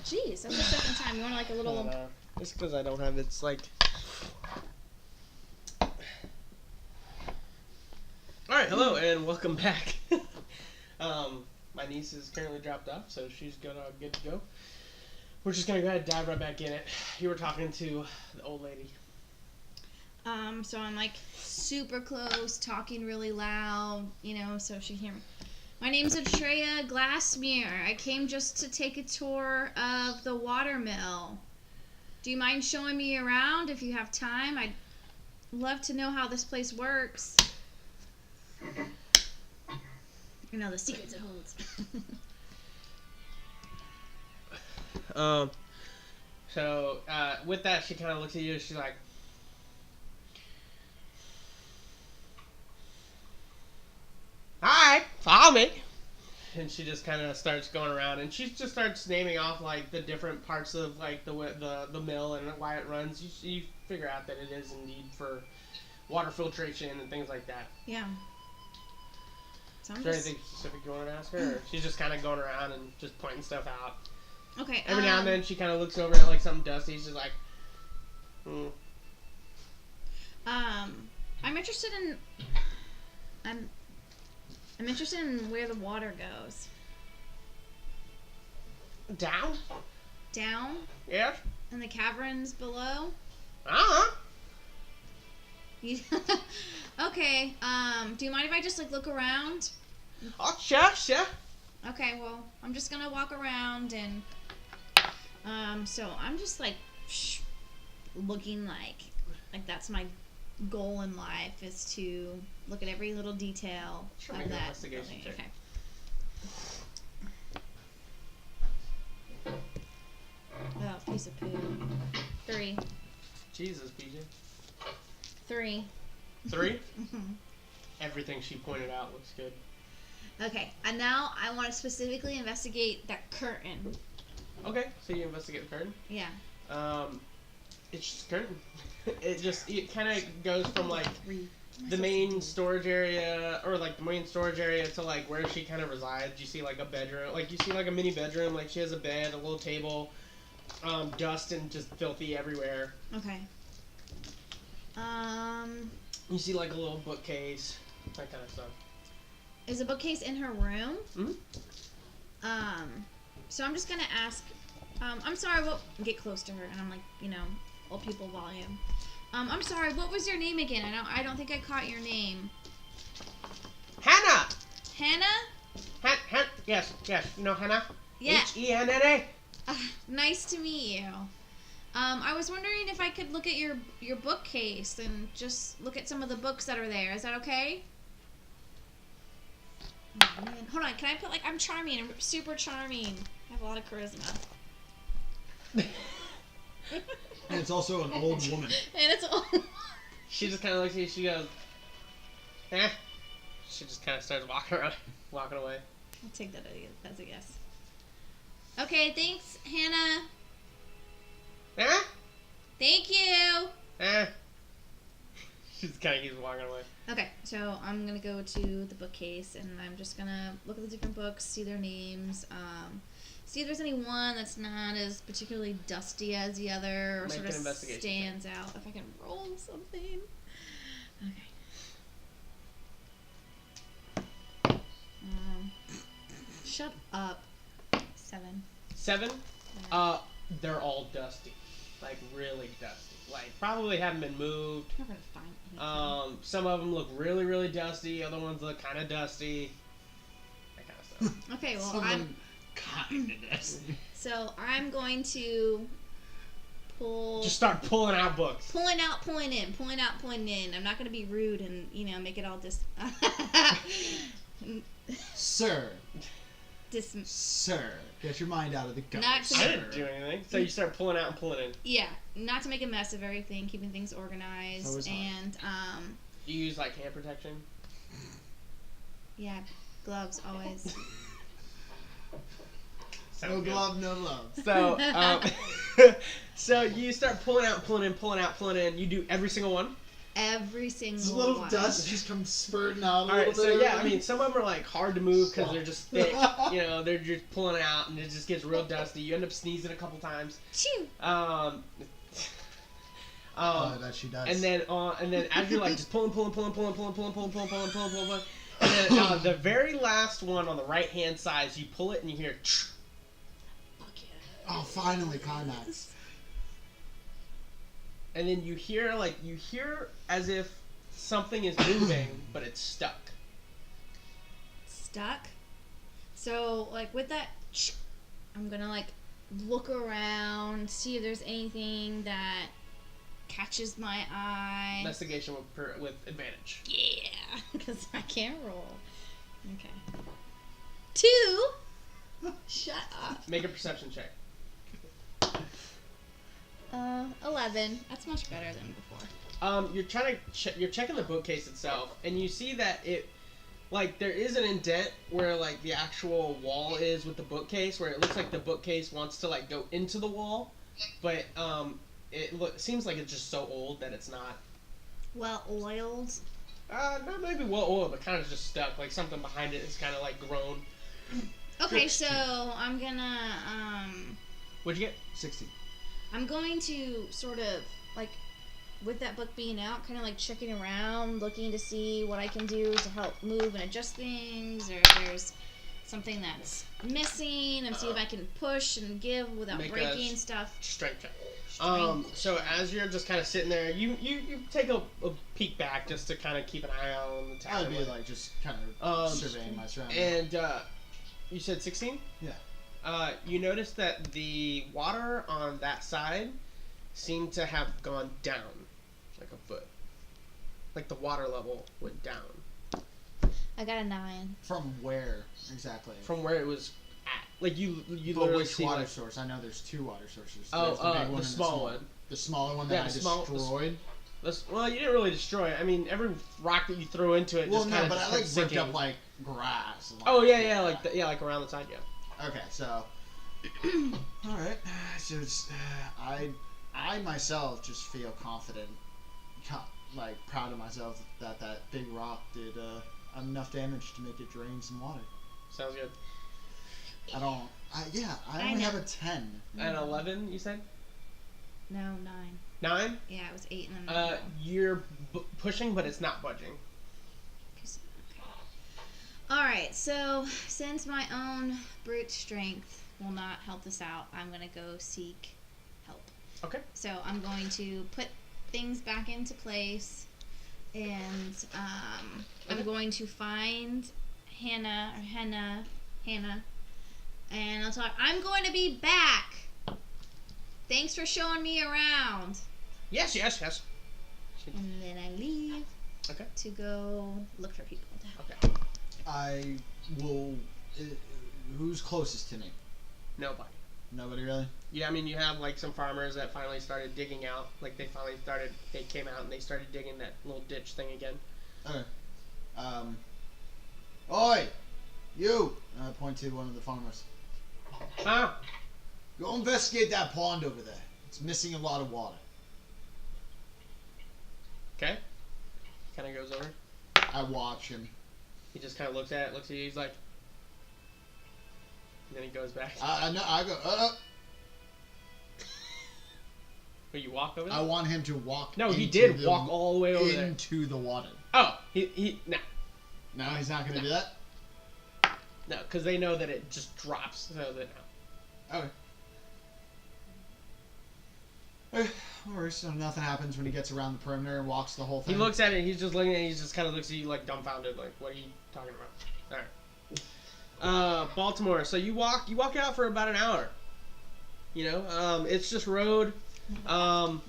Jeez, that's the second time. You want like a little... Just because I don't have it's like... Alright, hello and welcome back. My niece is currently dropped off, so she's good to go. We're just going to go ahead and dive right back in it. You were talking to the old lady. So I'm like super close, talking really loud, so she can hear me. My name's Atreya Glassmere. I came just to take a tour of the watermill. Do you mind showing me around if you have time? I'd love to know how this place works. The secrets it holds. So with that, she kind of looks at you. She's like, "Alright, follow me." And she just kind of starts going around, and she just starts naming off like the different parts of like the mill and why it runs. You figure out that it is indeed for water filtration and things like that. Yeah. So Is there anything specific you want to ask her? Or she's just kind of going around and just pointing stuff out. Okay. Every now and then she kind of looks over at like something dusty. She's like, I'm interested in. I'm interested in where the water goes. Down? Down? Yes? In the caverns below? Uh-huh. Okay, do you mind if I just like look around? Oh, sure. Okay, well, I'm just gonna walk around and, so I'm just like, looking like that's my goal in life is to look at every little detail Sure, of make an that investigation building. check. Okay. Oh, piece of poo. 3. Jesus, PJ. 3. 3? Mhm. Everything she pointed out looks good. Okay, and now I want to specifically investigate that curtain. Okay, so you investigate the curtain. Yeah. It's just a curtain. It kind of goes from like the main storage area, or like the main storage area to like where she kind of resides. You see like a bedroom, like you see like a mini bedroom. Like she has a bed, a little table, dust and just filthy everywhere. Okay. You see like a little bookcase, that kind of stuff. Is a bookcase in her room? Mm-hmm. So I'm just gonna ask. I'm sorry. Well, get close to her, and I'm like, all people volume. I'm sorry. What was your name again? I don't think I caught your name. Hannah. Hannah? Yes. You know Hannah? Yeah. Henna. Nice to meet you. I was wondering if I could look at your bookcase and just look at some of the books that are there. Is that okay? Oh, man. Hold on. Can I put I'm charming. I'm super charming. I have a lot of charisma. And it's also an old woman. And it's all. She just kind of looks at you. She goes, "Eh." She just kind of starts walking away. I'll take that as a yes. Okay, thanks, Hannah. Eh? Thank you. Eh. She just kind of keeps walking away. Okay, so I'm gonna go to the bookcase and I'm just gonna look at the different books, see their names, see if there's any one that's not as particularly dusty as the other, or Make sort an of investigation stands out. If I can roll something. Okay. Shut up. 7. 7? They're all dusty. Like, really dusty. Like, probably haven't been moved. I'm not gonna find anything. Some of them look really, really dusty. Other ones look kind of dusty. That kind of stuff. Okay, well, Someone kind of dusty. So I'm going to pull. Just start pulling out books. Pulling out, pulling in, pulling out, pulling in. I'm not going to be rude and, make it all Sir, get your mind out of the gutter. Not to- I didn't do anything. So you start pulling out and pulling in. Yeah, not to make a mess of everything, keeping things organized. Always hard. And, You use, like, hand protection? yeah, gloves, always. No glove, no love. So, so you start pulling out, pulling in, pulling out, pulling in. You do every single one? every single This little one. dust just comes spurting out a All little right, bit. so yeah, I every- mean, some of them are like hard to move because they're just thick. You know, they're just pulling it out, and it just gets real dusty. You end up sneezing a couple times. Chew. Oh, I bet she does. And then as you're like just pulling, and then the very last one on the right hand side, you pull it and you hear. Oh, finally, climax. And then you hear as if something is moving, but it's stuck. Stuck. So like with that, I'm gonna like look around, see if there's anything that catches my eye. Investigation with advantage. Yeah, because I can't roll. Okay. 2. Shut up. Make a perception check. 11. That's much better than before. You're trying to you're checking the bookcase itself, and you see that it, like, there is an indent where like the actual wall is with the bookcase, where it looks like the bookcase wants to like go into the wall, but it seems like it's just so old that it's not. Well oiled. Not maybe well oiled, but kind of just stuck. Like something behind it is kind of like grown. Okay, so I'm gonna What'd you get? 60. I'm going to sort of like with that book being out, kind of like checking around, looking to see what I can do to help move and adjust things, or if there's something that's missing, and see if I can push and give without Make breaking a stuff. Strength check. Strength. So as you're just kind of sitting there, you take a peek back just to kind of keep an eye out on the town. I would be like just kind of surveying my surroundings. And you said 16? Yeah. You notice that the water on that side seemed to have gone down, like a foot. Like the water level went down. I got a 9. From where exactly? From where it was at. Like you But literally which see water like, source? I know there's 2 water sources. Oh, There's the big one the and small one. The smaller one Yeah, that I the small- destroyed. well, you didn't really destroy it. I mean, every rock that you threw into it Well, just no, kind of but I like ripped sinking. up like grass. And, like, Oh yeah, like around the side, yeah. Okay, so all right, so it's, I myself just feel confident, like proud of myself that big rock did enough damage to make it drain some water. Sounds good. I only know. have a 10. And 11, you said? No, 9. 9? Yeah, it was 8 and then 9. You're pushing, but it's not budging. Alright, so since my own brute strength will not help this out, I'm going to go seek help. Okay. So I'm going to put things back into place, and I'm going to find Hannah, and I'll talk. I'm going to be back. Thanks for showing me around. Yes. And then I leave Okay. to go look for people to help. Okay. I will. Who's closest to me? Nobody. Nobody really. Yeah, I mean, you have like some farmers that finally started digging out. Like they came out and they started digging that little ditch thing again. Okay. Oi, you! And I point to one of the farmers. Huh? Go investigate that pond over there. It's missing a lot of water. Okay. Kind of goes over. I watch him. He just kind of looks at it, looks at you. He's like, and then he goes back. I know. I go. But you walk over there. I want him to walk. No, he into did the- walk all the way over there. into the water. Oh, no, No, he's not gonna do that. no, because they know that it just drops. So that Okay. Okay, no worries. So nothing happens when he gets around the perimeter and walks the whole thing. he looks at it. He's just looking at it. He just kind of looks at you like dumbfounded. Like, what are you talking about? All right. Baltimore. So you walk out for about an hour. You know, it's just road. Do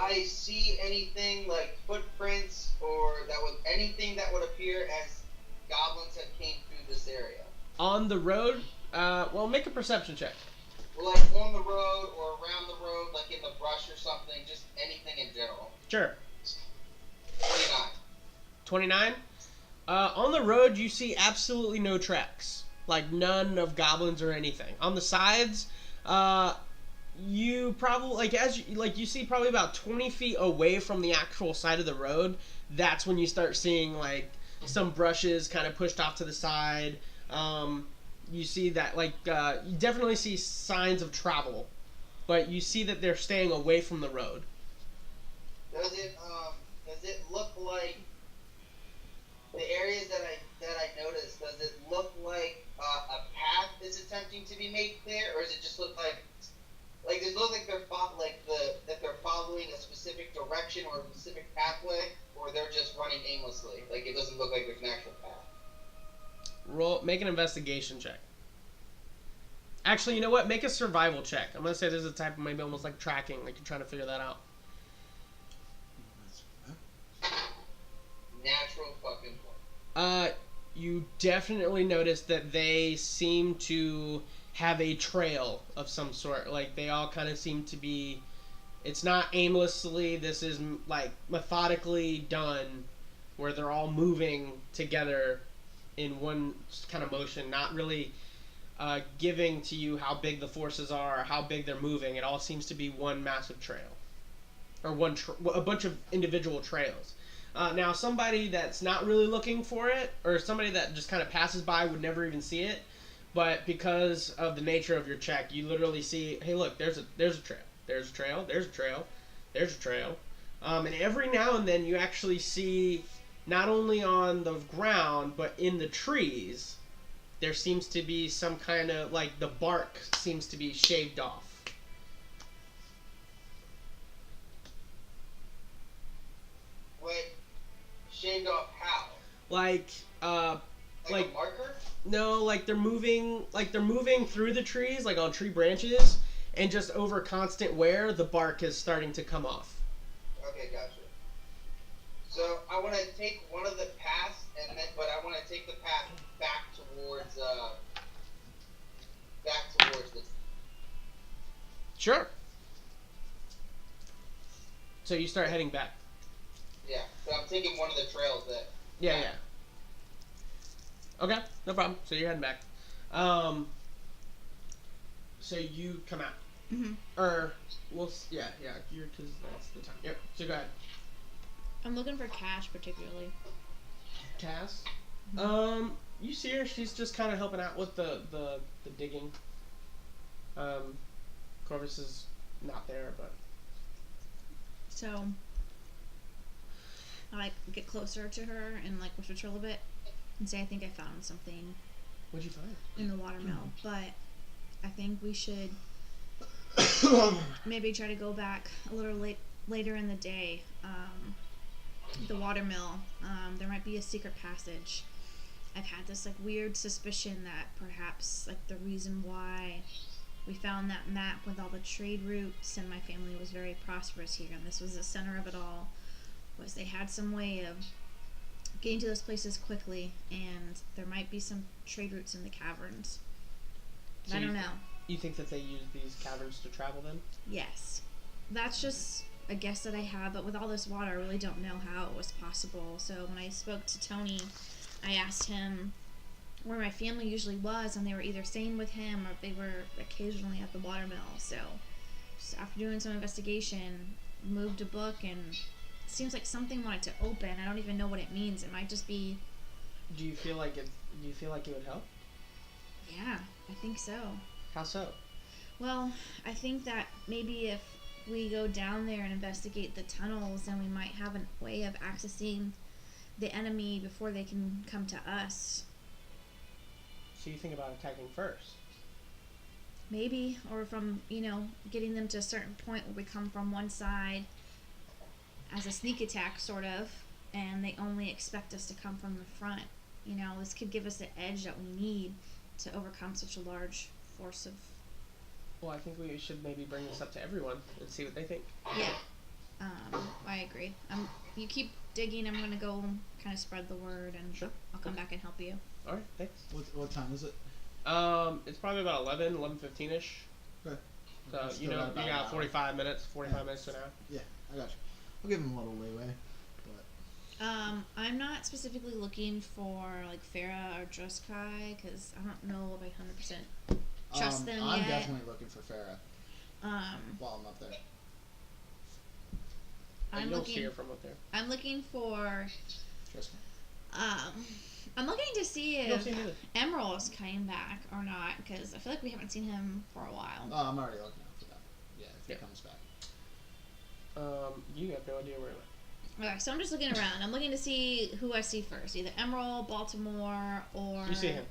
I see anything like footprints or anything that would appear as goblins had came through this area? On the road. Well, make a perception check. Well, like on the road or around the road, like in the brush or something, just anything in general. Sure. 29. 29. On the road, you see absolutely no tracks. Like, none of goblins or anything. On the sides, you probably you see probably about 20 feet away from the actual side of the road. That's when you start seeing like some brushes kind of pushed off to the side. You see that you definitely see signs of travel, but you see that they're staying away from the road. Does it look like the areas that I noticed? Does it look like a path is attempting to be made clear, or does it just look like does it look like that they're following a specific direction or a specific pathway, or they're just running aimlessly? Like, it doesn't look like there's an actual path. Make an investigation check. Actually, you know what? Make a survival check. I'm gonna say this is a type of maybe almost like tracking, like you're trying to figure that out. Natural fucking one. You definitely notice that they seem to have a trail of some sort. Like, they all kind of seem to be... It's not aimlessly. This is, like, methodically done, where they're all moving together in one kind of motion, not really giving to you how big the forces are, or how big they're moving. It all seems to be one massive trail. Or a bunch of individual trails. Now, somebody that's not really looking for it, or somebody that just kind of passes by would never even see it, but because of the nature of your check, you literally see, hey, look, there's a trail. There's a trail. There's a trail. There's a trail. And every now and then you actually see, not only on the ground, but in the trees, there seems to be some kind of, like, the bark seems to be shaved off. Wait, shaved off how? Like a marker? No, like they're moving through the trees, like on tree branches, and just over constant wear, the bark is starting to come off. Okay, gotcha. So I want to take one of the paths, but I want to take the path back towards the. Sure. So you start heading back. Yeah, so I'm taking one of the trails that. Yeah. Okay, no problem. So you're heading back. So you come out. Mm-hmm. You're, because that's the time. Yep. So go ahead. I'm looking for Cash particularly. Cass. Mm-hmm. You see her. She's just kind of helping out with the digging. Corvus is not there, but. So I get closer to her and whisper to her a little bit and say, I think I found something. What'd you find? In the watermill, but I think we should maybe try to go back a little later in the day. The watermill, there might be a secret passage. I've had this weird suspicion that perhaps the reason why we found that map with all the trade routes and my family was very prosperous here and this was the center of it all, was they had some way of getting to those places quickly, and there might be some trade routes in the caverns. But I don't know. You think that they use these caverns to travel then? Yes. That's just a guess that I have, but with all this water, I really don't know how it was possible. So when I spoke to Tony, I asked him where my family usually was, and they were either staying with him or they were occasionally at the watermill. So just after doing some investigation, moved a book, and it seems like something wanted to open. I don't even know what it means. It might just be... Do you feel like it would help? Yeah, I think so. How so? Well, I think that maybe if we go down there and investigate the tunnels, then we might have a way of accessing the enemy before they can come to us. So you think about attacking first? Maybe, or from, getting them to a certain point where we come from one side as a sneak attack, sort of, and they only expect us to come from the front. This could give us the edge that we need to overcome such a large force of... Well, I think we should maybe bring this up to everyone and see what they think. Yeah. I agree. You keep digging, I'm going to go kind of spread the word, and Sure. I'll come back and help you. Alright, thanks. What time is it? It's probably about 11:15ish. Okay. So, Still you got about an got hour. 45 minutes to an hour. Yeah, I got you. I'll give him a little leeway, but I'm not specifically looking for Farah or Druskai, because I don't know if I 100% trust them I'm yet. definitely looking for Farah. while I'm up there. You don't see her from up there. I'm looking for. Trust me. I'm looking to see You don't see him either. if Emerald's coming back or not, because I feel like we haven't seen him for a while. Oh, I'm already looking out for that. Yeah, if he Yeah. comes back. You have no idea where he went. Okay, so I'm just looking around. I'm looking to see who I see first, either Emerald, Baltimore, or You see him.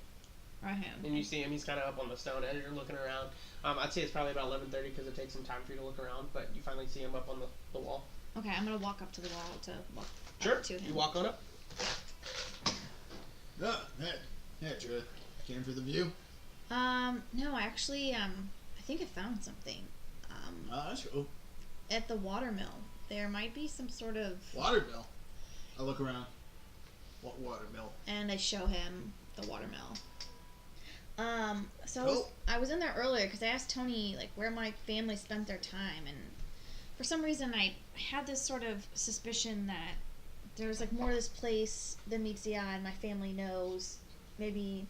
or him. And you see him, he's kind of up on the stone as you're looking around. I'd say it's probably about 11:30 because it takes some time for you to look around, but you finally see him up on the wall. Okay, I'm gonna walk up to the wall to walk Sure. up to him. You walk on up. Hey, Drew. Came for the view? No, actually, I think I found something. That's cool. At the watermill, there might be some sort of. Watermill. I look around. What watermill? And I show him the watermill. So Cool. I was in there earlier because I asked Tony like where my family spent their time, and for some reason I had this sort of suspicion that there's like more to this place than meets the eye, and my family knows maybe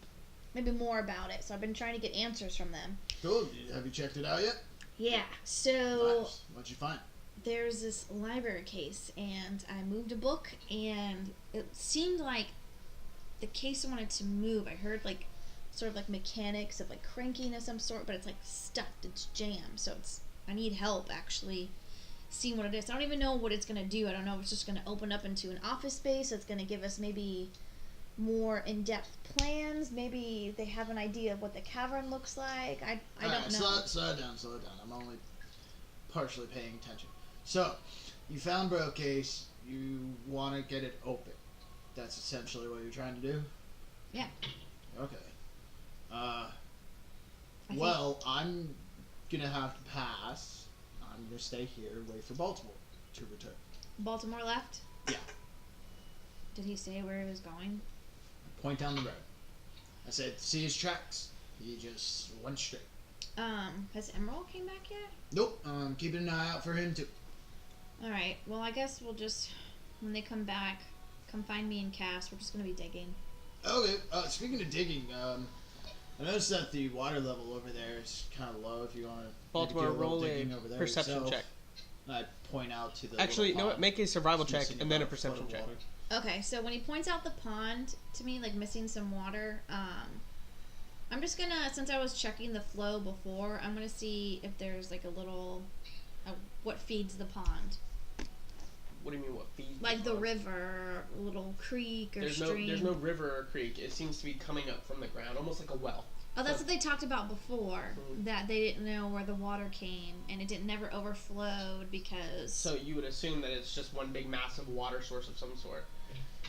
more about it. So I've been trying to get answers from them. Cool. Have you checked it out yet? Yeah. So Nice. What'd you find? there's this library case, and I moved a book, and it seemed like the case wanted to move. I heard like sort of like mechanics of like cranking of some sort, but it's like stuck, it's jammed, so I need help actually seeing what it is. I don't even know what it's gonna do. I don't know if it's just gonna open up into an office space. It's gonna give us maybe more in-depth plans. Maybe they have an idea of what the cavern looks like. I don't know. Slow down. I'm only partially paying attention. So, you found Bro Case. You want to get it open. That's essentially what you're trying to do? Yeah. Okay. I think- Well, I'm going to have to pass. I'm going to stay here, wait for Baltimore to return. Baltimore left? Yeah. Did he say where he was going? Point down the road. I said, see his tracks. He just went straight. Has Emerald came back yet? Nope. Keeping an eye out for him, too. Alright, well I guess we'll just, when they come back, come find me and Cass. We're just gonna be digging. Okay. Speaking of digging, I noticed that the water level over there is kind of low. If you want to Baltimore, roll a perception check. I point out to the. Actually, you know what? Make a survival It's check missing and then a about perception foot of check. water. Okay, so when he points out the pond to me, like missing some water, I'm just gonna, since I was checking the flow before, I'm gonna see if there's like a little, what feeds the pond. What do you mean? What feeds? Like the pond? river, a little creek or There's stream. no river or creek. It seems to be coming up from the ground, almost like a well. Oh, that's what they talked about before. Mhm. That they didn't know where the water came, and it didn't never overflowed because. So you would assume that it's just one big massive water source of some sort.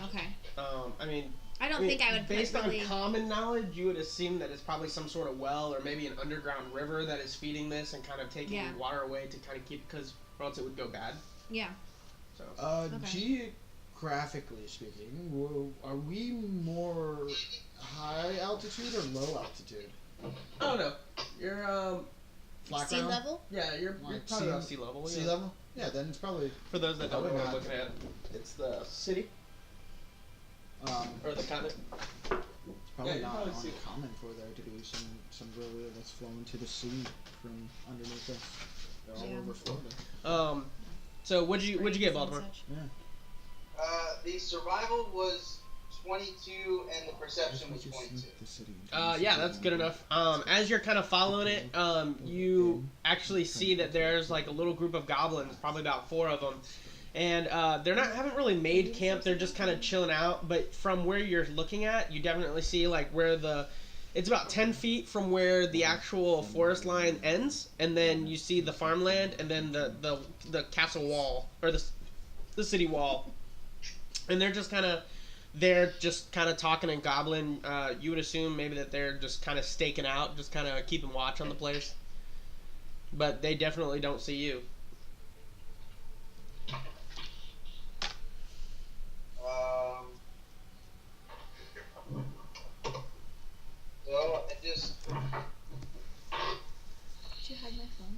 Okay. I mean, I don't think I would based put really. on common knowledge, you would assume that it's probably some sort of well or maybe an underground river that is feeding this and kind of taking Yeah. water away to kind of keep, because or else it would go bad. Yeah. So Okay. Geographically speaking, are we more high altitude or low altitude? I don't know. You're Flat Sea ground? level? yeah, you're Like probably sea- about sea level. Sea yeah. level? Yeah, then it's probably. For those that don't know Probably what I'm not. looking at, it's the city or the continent. It's probably you not probably see- uncommon for there to be some river that's flowing to the sea from underneath us. They're all Yeah. overflowing. So what'd you get, Springs and Baltimore? such. Yeah. The survival was 22 and the perception was 22. Yeah, that's good enough. As you're kind of following it, you actually see that there's like a little group of goblins, probably about 4 of them, and haven't really made camp. They're just kind of chilling out. But from where you're looking at, you definitely see like where it's about 10 feet from where the actual forest line ends, and then you see the farmland, and then the castle wall or the city wall, and they're just kind of talking in goblin. You would assume maybe that they're just kind of staking out, just kind of keeping watch on the place. But they definitely don't see you. So I just, Did you hide my phone?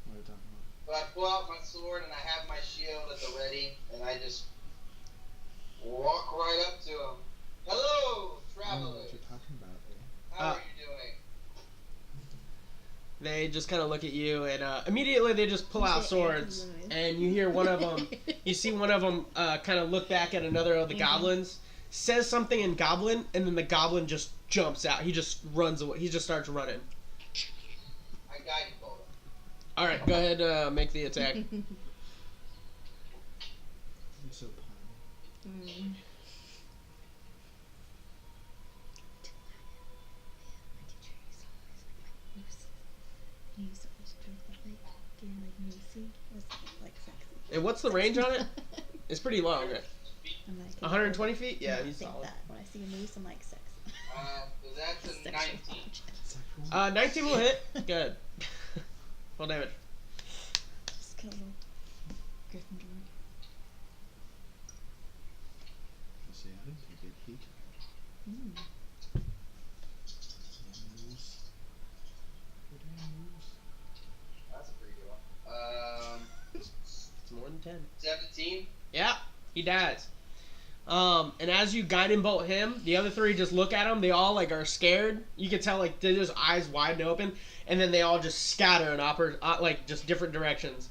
What are you talking but I pull out my sword and I have my shield at the ready, and I just walk right up to him. Hello, about? I don't know traveler. what you're talking about. How are you doing? They just kind of look at you, and immediately they just pull out swords, and you hear one of them. You see one of them kind of look back at another of the goblins, says something in Goblin, and then the Goblin just jumps out. He just runs away. He just starts running. I got you, Bola. All right, go ahead, make the attack. I'm so Mm. And what's the range on it? It's pretty long, right? I'm like, 120 feet? Yeah, I he's think solid. that. When I see a moose, I'm like, sex. So that's a Sexual 19. sexual. 19 will hit. Good. Full damage. Just kill them. Gryffindor. Let's see, I didn't take it heat. Mm. That's a pretty good one. It's more than 10. 17. Yeah, he dies. And as you guiding bolt him, the other three just look at him. They all like are scared. You can tell like they're just eyes wide open, and then they all just scatter in like just different directions.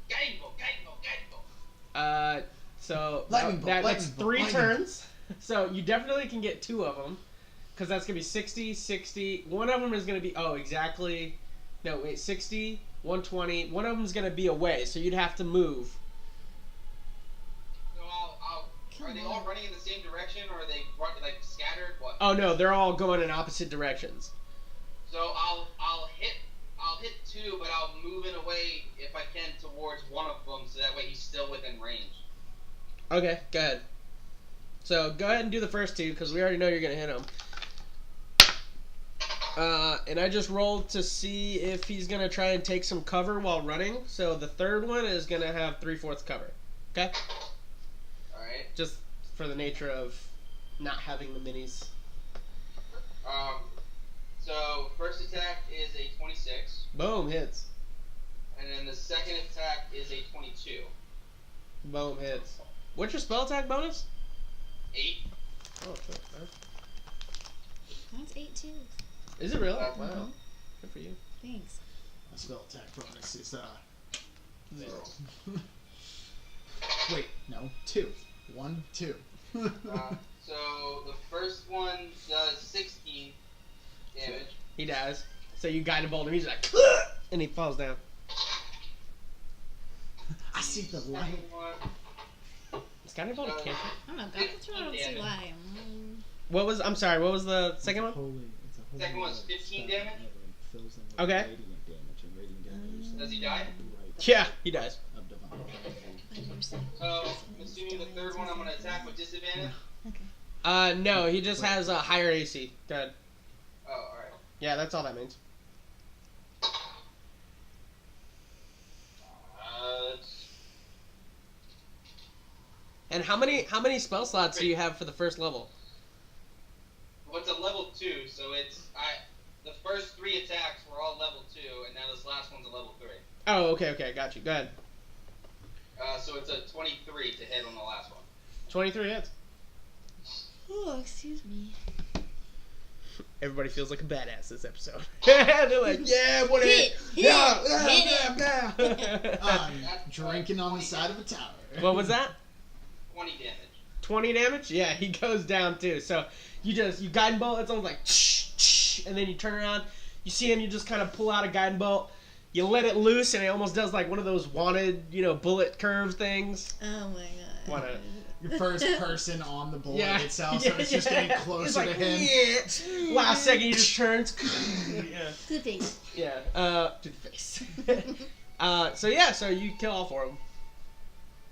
Guiding bolt. So Lightning bolt, that's lightning bolt, 3 lightning turns. So you definitely can get 2 of them, because that's gonna be 60, 60. One of them is gonna be exactly. No, wait, 60, 120. One of them is gonna be away, so you'd have to move. So are they all running in the same direction, or are they like scattered? What? Oh no, they're all going in opposite directions. So I'll hit 2, but I'll move in a way if I can towards one of them, so that way he's still within range. Okay, go ahead. So go ahead and do the first 2, because we already know you're gonna hit him. And I just rolled to see if he's gonna try and take some cover while running. So the third one is gonna have 3/4 cover. Okay. All right. Just for the nature of not having the minis. So first attack is a 26, Boom, hits. and then the second attack is a 22. Boom, hits. What's your spell attack bonus? 8. Oh, shit. That's 8 too. Is it really? Mhm. Wow. Good for you. Thanks. My spell attack bonus is 0. Wait, no, 2. 1, 2. So the first one does 16 damage. He dies. So you guide him bolt him. He's like, and he falls down. I see the light. Second one, Is guiding bolt a cantrip? I don't know. That's what I don't see why. What was? I'm sorry. What was the second one? It's a holy Second one's 15 damage. Fills them with Okay. radiant damage, and radiant damage is Does he die? Yeah, he dies. of divine. So I'm assuming the third one I'm gonna attack with disadvantage. No, he just has a higher AC. Good. Oh, all right. Yeah, that's all that means. And how many spell slots do you have for the first level? What's a level 2? So the first 3 attacks were all level 2, and now this last one's a level 3. Oh, okay, got you. Go ahead. So it's a 23 to hit on the last one. 23 hits. Oh, excuse me. Everybody feels like a badass this episode. They're like, yeah, what hit? Yeah. I'm drinking on the side of a tower. What was that? 20 damage. 20 damage? Yeah, he goes down too. So you guiding bolt, it's almost like and then you turn around, you see him, you just kind of pull out a guiding bolt, you let it loose, and it almost does like one of those wanted, bullet curve things. Oh my god. Wanted. Your first person on the bullet Yeah. itself, so it's just getting closer It's like, to him. yeah. Last second, he just turns. Yeah. Good face. Yeah. To the face. So you kill all 4 of them.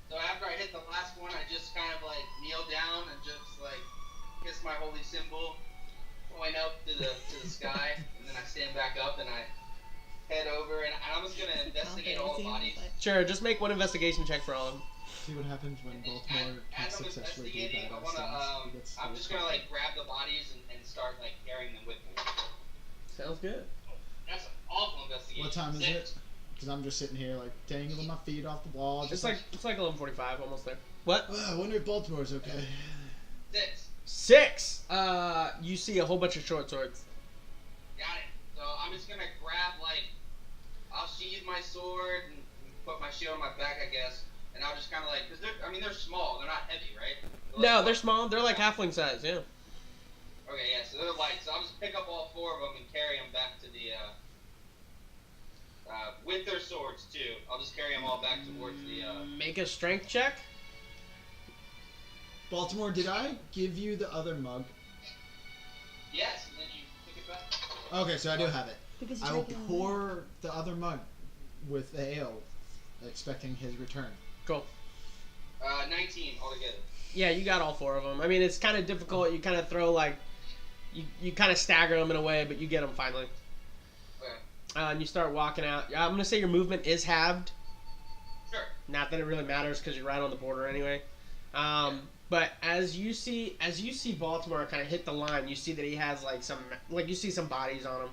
So after I hit the last one, I just kind of like kneel down and just like kiss my holy symbol, point up to the sky, and then I stand back up and I head over and I'm just gonna investigate all the bodies. Sure, just make one investigation check for all of them. See what happens when Baltimore can As I'm successfully do investigating, badass I wanna, things. I'm just gonna like grab the bodies and start like carrying them with me. Sounds good. That's an awful investigation. What time is 6. it? Because I'm just sitting here like dangling my feet off the wall. It's like 11:45, almost there. What? I wonder if Baltimore's okay. 6. 6. You see a whole bunch of short swords. Got it. So I'm just gonna grab, like, I'll sheathe my sword and put my shield on my back, I guess. And I'll just kind of like, because they're small. They're not heavy, right? No, they're small. They're like halfling size, yeah. Okay, yeah, so they're light. So I'll just pick up all 4 of them and carry them back to the, with their swords, too. I'll just carry them all back towards the, Make a strength check. Baltimore, did I give you the other mug? Yes, and then you pick it back. Okay, so I do have it. Because I will pour the other mug with the ale, expecting his return. Cool. 19 altogether. Yeah, you got all 4 of them. I mean, it's kind of difficult. You kind of throw, like, you kind of stagger them in a way, but you get them finally. Okay. And you start walking out. I'm going to say your movement is halved. Sure. Not that it really matters because you're right on the border anyway. But as you see Baltimore kind of hit the line, you see that he has you see some bodies on him.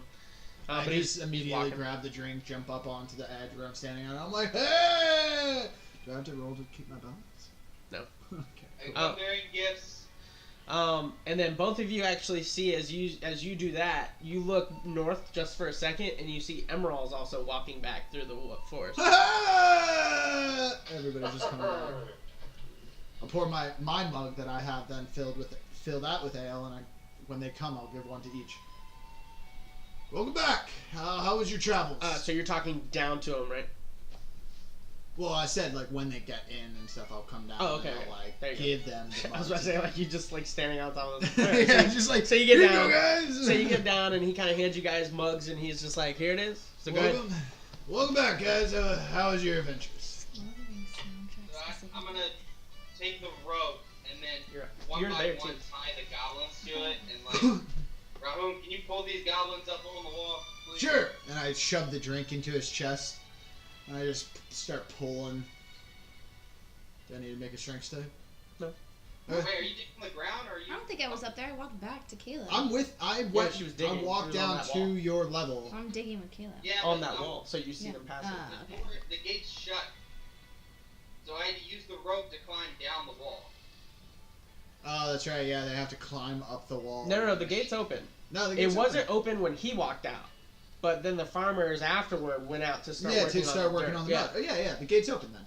I But just he's immediately walking. grab the drink, jump up onto the edge where I'm standing on. I'm like, hey! Do I have to roll to keep my balance? No. Okay. I'm Oh. bearing gifts. And then both of you actually see as you do that, you look north just for a second, and you see Emerald's also walking back through the forest. Everybody's just coming out. I'll pour my mug that I have then fill that with ale, and when they come, I'll give one to each. Welcome back. How was your travels? So you're talking down to him, right? Well, I said like when they get in and stuff, I'll come down. Oh, okay, And okay. I'll There you go. give them. The I was mug about to say, like, you just, like, standing out on the... yeah, just like So you get "Here down, go, guys. So you get down, and he kind of hands you guys mugs, and he's just like, here it is. So go ahead. Welcome back, guys. How was your adventures? So I'm going to take the rope and then You're one by there, one too. tie the goblins to it and like, Rahul, can you pull these goblins up on the wall, please? Sure. And I shove the drink into his chest, and I just start pulling. Do I need to make a strength save? No. Wait, are you digging the ground or are I you? don't think I was up there. I walked back to Caleb. I went. she was digging. I walked She was on down that to wall. your level. I'm digging with Caleb. Yeah, On but, that wall, so you see Yeah. them passing. Okay. The gate's shut. So I had to use the rope to climb down the wall. Oh, that's right. Yeah, they have to climb up the wall. No, the gate's open. No, the It gate's wasn't open when he walked out, but then the farmers afterward went out to start working on the dirt. Yeah. The gate's open then.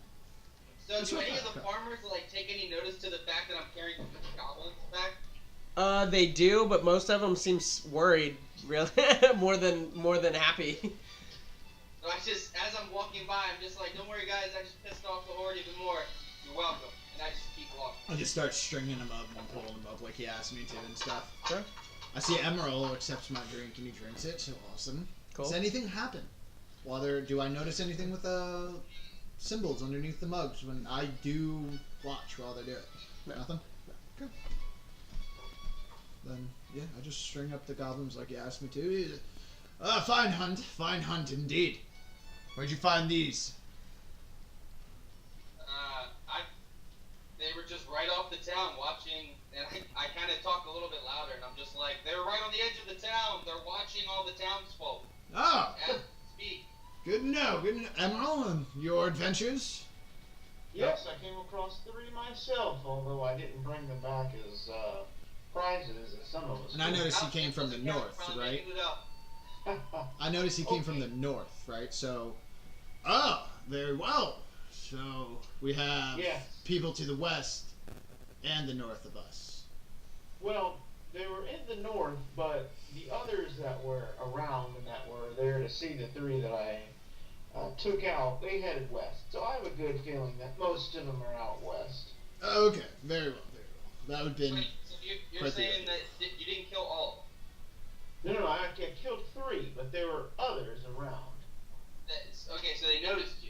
So That's do what any I of the thought. farmers like take any notice to the fact that I'm carrying goblins back? They do, but most of them seem worried, really, more than happy. So I just, as I'm walking by, I'm just like, don't worry guys, I just pissed off the horde even more. You're welcome. And I just keep walking. I just start stringing them up and pulling them up like he asked me to and stuff. Sure. I see Emerald accepts my drink and he drinks it, so awesome. Cool. Does anything happen? Do I notice anything with symbols underneath the mugs when I do watch while they do it? No. Nothing? Good. Then, yeah, I just string up the goblins like you asked me to. Fine hunt indeed. Where'd you find these? They were just right off the town watching, and I kind of talk a little bit louder, and I'm just like, they were right on the edge of the town. They're watching all the townsfolk Oh, as we speak. good to know. Emerald, and your adventures? Yes, I came across 3 myself, although I didn't bring them back as prizes as some of us. And I did. noticed he came from the north, Probably right? making it up. I noticed he came from the north, right? So, very well. So, we have Yes. people to the west and the north of us. Well, they were in the north, but the others that were around and that were there to see the 3 that I took out, they headed west. So I have a good feeling that most of them are out west. Okay, very well. That would have been... Wait, so you're quite the saying that you didn't kill all? No, I killed 3, but there were others around. Okay, so they noticed you.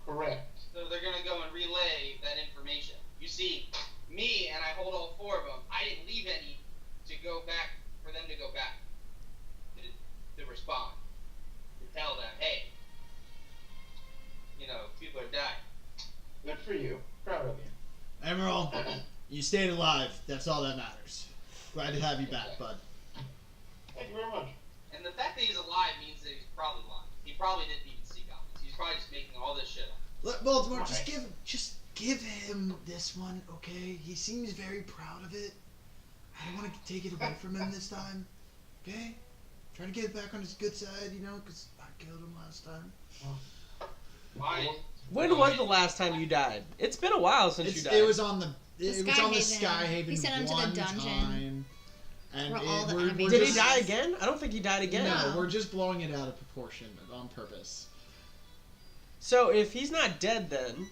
Correct. So they're gonna go and relay that information. You see, me and I hold all 4 of them. I didn't leave any to go back for them to go back to respond to tell them, hey, people are dying. Good for you. Proud of you. Emerald, you stayed alive. That's all that matters. Glad to have you back, bud. Thank you very much. And the fact that he's alive means that he's probably lying. He probably didn't even see goblins. He's probably just making all this shit up. Look, Baltimore, Right. just give him this one, okay? He seems very proud of it. I don't want to take it away from him this time, okay? trying to get back on his good side, you know, because I killed him last time. Fine. When was the last time you died? It's been a while since you died. It was on the Sky Haven. Skyhaven He sent him to the one dungeon. time. And Where all the we're enemies- Did he just- die again? I don't think he died again. No, we're just blowing it out of proportion on purpose. So if he's not dead then,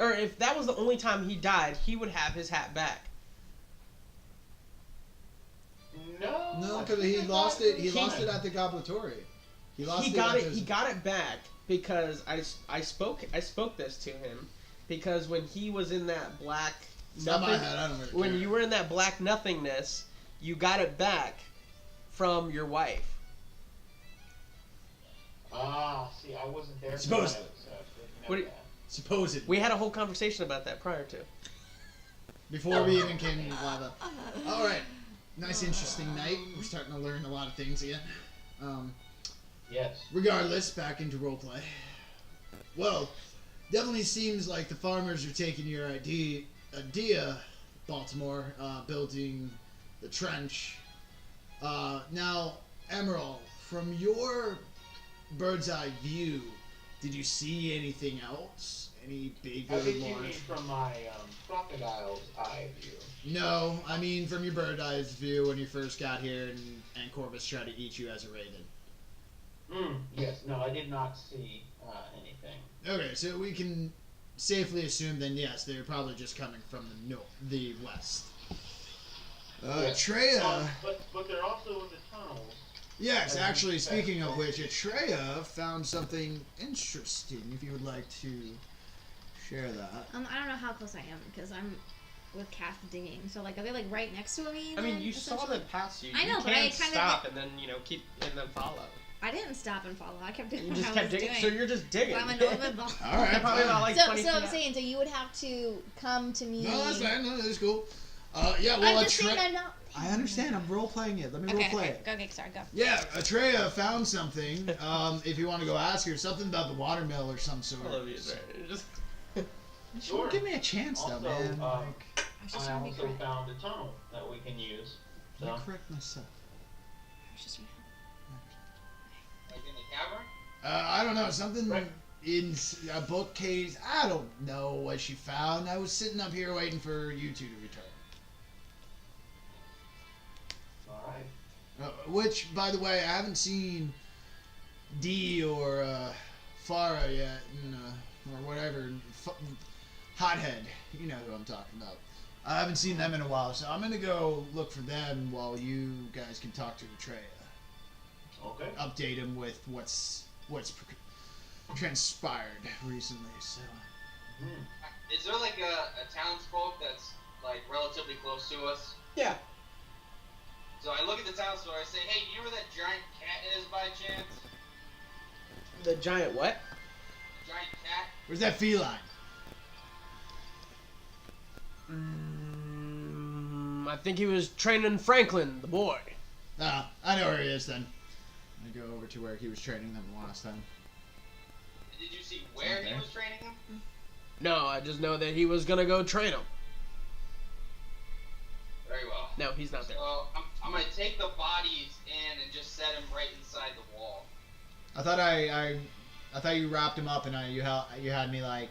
or if that was the only time he died, he would have his hat back. No. No, I because think he I lost got it. He this lost it time. at the Goblatory. He lost He it. got at it. those- He got it back because I spoke this to him because when he was in that black It's not my nothing, head. I don't really when care. you were in that black nothingness, you got it back from your wife. Ah, see, I wasn't there. Supposed- for that, so I didn't know What do you- that. Supposedly. We had a whole conversation about that prior to. Before we even came into lava. All right. Nice, interesting night. We're starting to learn a lot of things again. Yes. Regardless, back into roleplay. Well, definitely seems like the farmers are taking your idea, Baltimore, building the trench. Now, Emerald, from your bird's eye view, did you see anything else? Any bigger, I think you large? mean from my crocodile's eye view. No, I mean from your bird's eye view when you first got here and Corvus tried to eat you as a raven. Yes. No, I did not see anything. Okay, so we can safely assume then yes, they're probably just coming from the west. Yes. Atreya. But they're also in the tunnels. Yes, I actually, suspect. speaking of which, Atreya found something interesting. If you would like to share that. I don't know how close I am because I'm with Cass digging. So like, are they like right next to me? I mean, then, you saw essentially? them pass you. I know, you but I can't kinda stop and then keep and then follow. I didn't stop and follow. I kept doing You what just I kept was digging. doing. So you're just digging. I'm a normal ball. All right, Probably about like So 20 I'm feet out. saying, so you would have to come to me. No, that's fine. No, that's cool. Yeah, well, I'm just saying Atreya. I'm not. I understand. I'm role playing it. Let me role Okay, play okay, it. okay, sorry, go. Yeah, Atreya found something. If you want to go ask her, something about the watermill or some sort. I love you, sir. Just Sure. Give me a chance, though, Also, man. I was just I trying to be also correct. found a tunnel that we can use. Let So me correct myself. I was just trying to- Like in the cavern? I don't know, something Right. in a bookcase. I don't know what she found. I was sitting up here waiting for you two to return. all right. Which, by the way, I haven't seen D or Farah yet, or whatever. Hothead, you know who I'm talking about. I haven't seen them in a while, so I'm gonna go look for them while you guys can talk to Atreya. Okay. Update him with what's transpired recently. So. Hmm. Is there like a townsfolk that's like relatively close to us? yeah. So I look at the townsfolk, I say, hey, you know where that giant cat is by chance? The giant what? Giant cat? Where's that feline? I think he was training Franklin, the boy. Ah, I know where he is then. I go over to where he was training them last time. Did you see where Okay. he was training him? No, I just know that he was gonna go train him. Very well. No, he's not there. So I'm gonna take the bodies in and just set them right inside the wall. I thought I thought you wrapped him up and you had me like.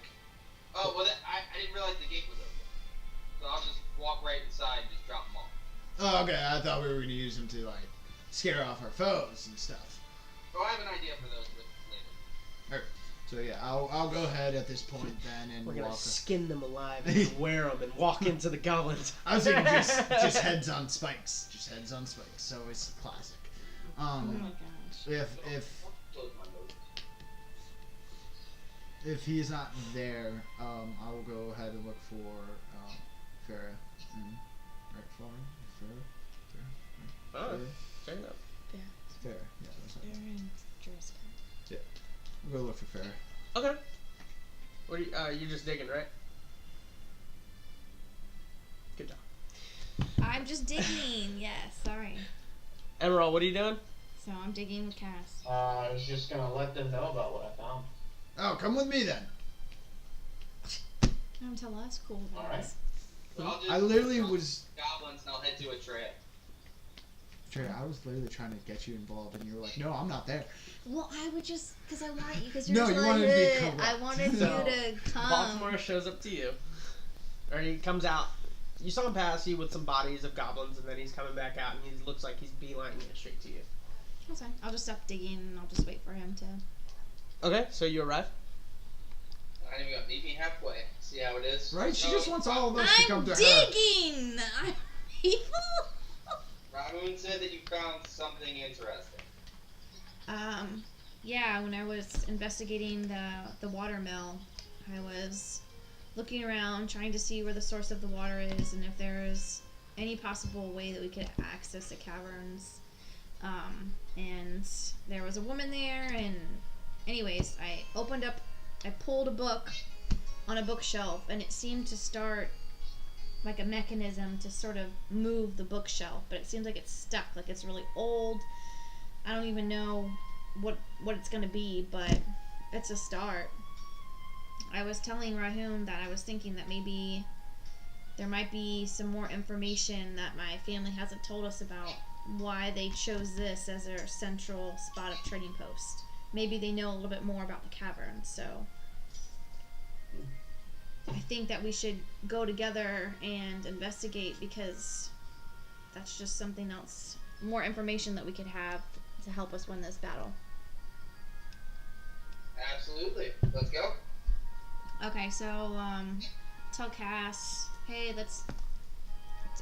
Oh, well, I didn't realize the gate was open. So I'll just walk right inside and just drop them off. Oh, okay. I thought we were gonna use him to like scare off our foes and stuff. So I have an idea for those with later. So yeah, I'll go ahead at this point then and We're gonna walk. skin them alive and wear them and walk into the goblins. I was thinking just heads on spikes, just heads on spikes. So it's classic. Oh my gosh. Close my nose. If he's not there, I will go ahead and look for Farah. Right, Farah? Oh, fair enough. Farah. Yeah, that's They're right. in Jurassic. I'll go look for Farah. Okay. What are you? You're just digging, right? Good job. I'm just digging. Yes, sorry. Emerald, what are you doing? So I'm digging with Cass. I was just gonna let them know about what I found. Oh, come with me then. Come tell us, cool guys. All right. So I'll just I literally drop was. goblins and I'll head to Atreya. Trey, I was literally trying to get you involved, and you were like, "No, I'm not there." Well, I would just because I want you because you're No, you really wanted to be good. I correct. wanted So, you to come. Baltimore shows up to you, or he comes out. You saw him pass you with some bodies of goblins, and then he's coming back out, and he looks like he's beelining it straight to you. That's fine. I'll just stop digging and I'll just wait for him to. Okay, so you arrive. Not even gonna meet me halfway. See how it is. Right? She So, just wants all of us to come I'm to her. digging. I'm people. Rahun said that you found something interesting. Yeah. When I was investigating the water mill, I was looking around, trying to see where the source of the water is, and if there's any possible way that we could access the caverns. And there was a woman there, and anyways, I pulled a book on a bookshelf, and it seemed to start like a mechanism to sort of move the bookshelf, but it seems like it's stuck, like it's really old. I don't even know what it's gonna be, but it's a start. I was telling Rahun that I was thinking that maybe there might be some more information that my family hasn't told us about why they chose this as their central spot of trading post. Maybe they know a little bit more about the cavern, so I think that we should go together and investigate because that's just something else, more information that we could have to help us win this battle. Absolutely. Let's go. Okay, so tell Cass, hey,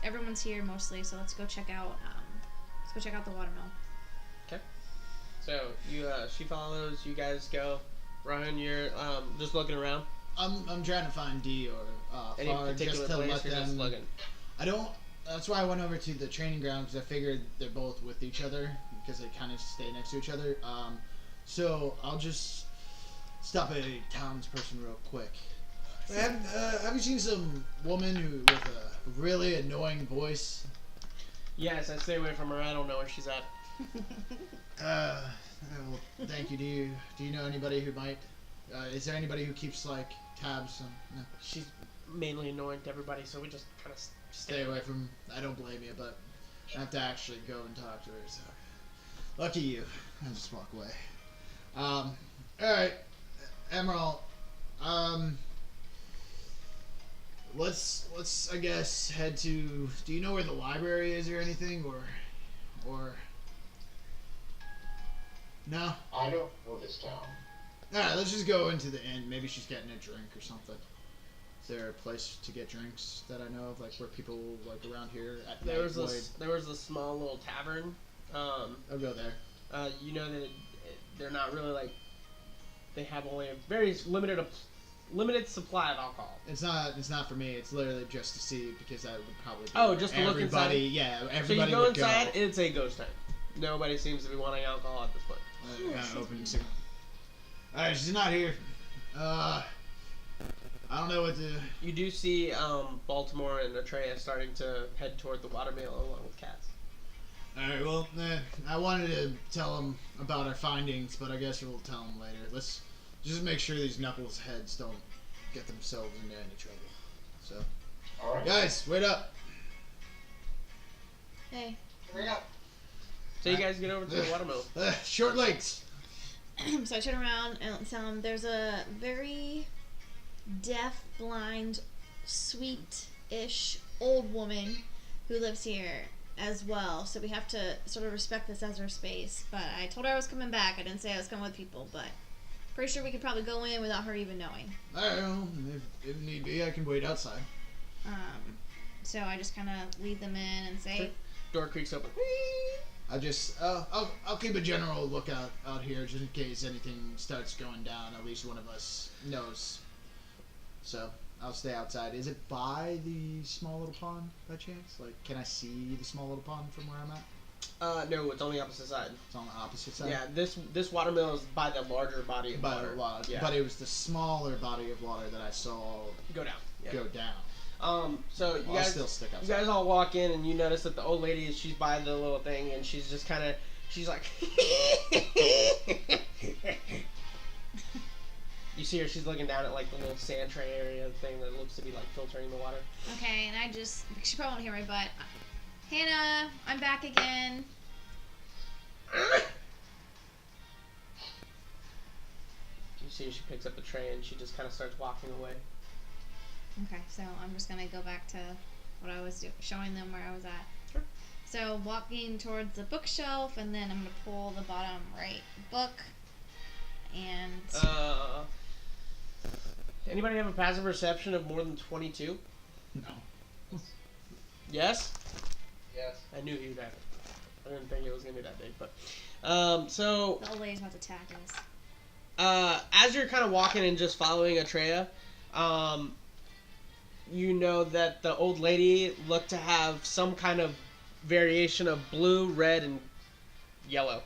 everyone's here mostly, so let's go check out the watermill. Okay. So she follows. You guys go. Ryan, you're just looking around. I'm trying to find D or Any Far particular just to place let you're just them. looking? I don't. That's why I went over to the training ground because I figured they're both with each other because they kind of stay next to each other. So I'll just stop a townsperson real quick. Have you seen some woman with a really annoying voice? Yes, I stay away from her. I don't know where she's at. Well, thank you. Do you know anybody who might? Is there anybody who keeps like tabs on? No. She's mainly annoying to everybody, so we just kind of Stay away from. I don't blame you, but I have to actually go and talk to her. So lucky you. I just walk away. All right, Emerald. Let's I guess head to. Do you know where the library is or anything, or? No. I don't know this town. All right, let's just go into the inn. Maybe she's getting a drink or something. Is there a place to get drinks that I know of, like where people like around here at There was night there was a small little tavern. I'll go there. You know that they're not really like they have only a very limited supply of alcohol. It's not for me. It's literally just to see because that would probably be Oh, just to look inside? Yeah, So everybody you go would inside. go. It's a ghost town. Nobody seems to be wanting alcohol at this point. Kind of open soon. All right, she's not here. I don't know what to. You do see Baltimore and Atreus starting to head toward the watermill along with Cats. All right, well, I wanted to tell them about our findings, but I guess we'll tell them later. Let's just make sure these knuckleheads don't get themselves into any trouble. So, All right. guys, wait up. Hey. Hurry up. So you guys get over to the watermill. Short legs. So I turn around and tell him there's a very deaf, blind, sweet-ish old woman who lives here as well. So we have to sort of respect this as her space. But I told her I was coming back. I didn't say I was coming with people, but pretty sure we could probably go in without her even knowing. All right, well, if need be, I can wait outside. So I just kind of lead them in and say, Sure. Door creaks open. I'll keep a general lookout out here just in case anything starts going down. At least one of us knows. So I'll stay outside. Is it by the small little pond by chance? Like, can I see the small little pond from where I'm at? No, it's on the opposite side. It's on the opposite side. Yeah, this watermill is by the larger body of By water. a lot. Yeah. But it was the smaller body of water that I saw Go down. Yeah. go down. So you I'll guys still stick You outside. guys all walk in and you notice that the old lady, she's by the little thing and she's just kind of, she's like, you see her, she's looking down at like the little sand tray area thing that looks to be like filtering the water. okay, and she probably won't hear me, but Hannah, I'm back again. You see, she picks up the tray and she just kind of starts walking away. Okay, so I'm just gonna go back to what I was showing them where I was at. Sure. So walking towards the bookshelf, and then I'm gonna pull the bottom right book. And Anybody have a passive perception of more than 22? No. Yes? Yes. I knew he would have it. I didn't think it was going to be that big, but... so... the old lady's about to attack us. As you're kind of walking and just following Atreya, you know that the old lady looked to have some kind of variation of blue, red, and yellow.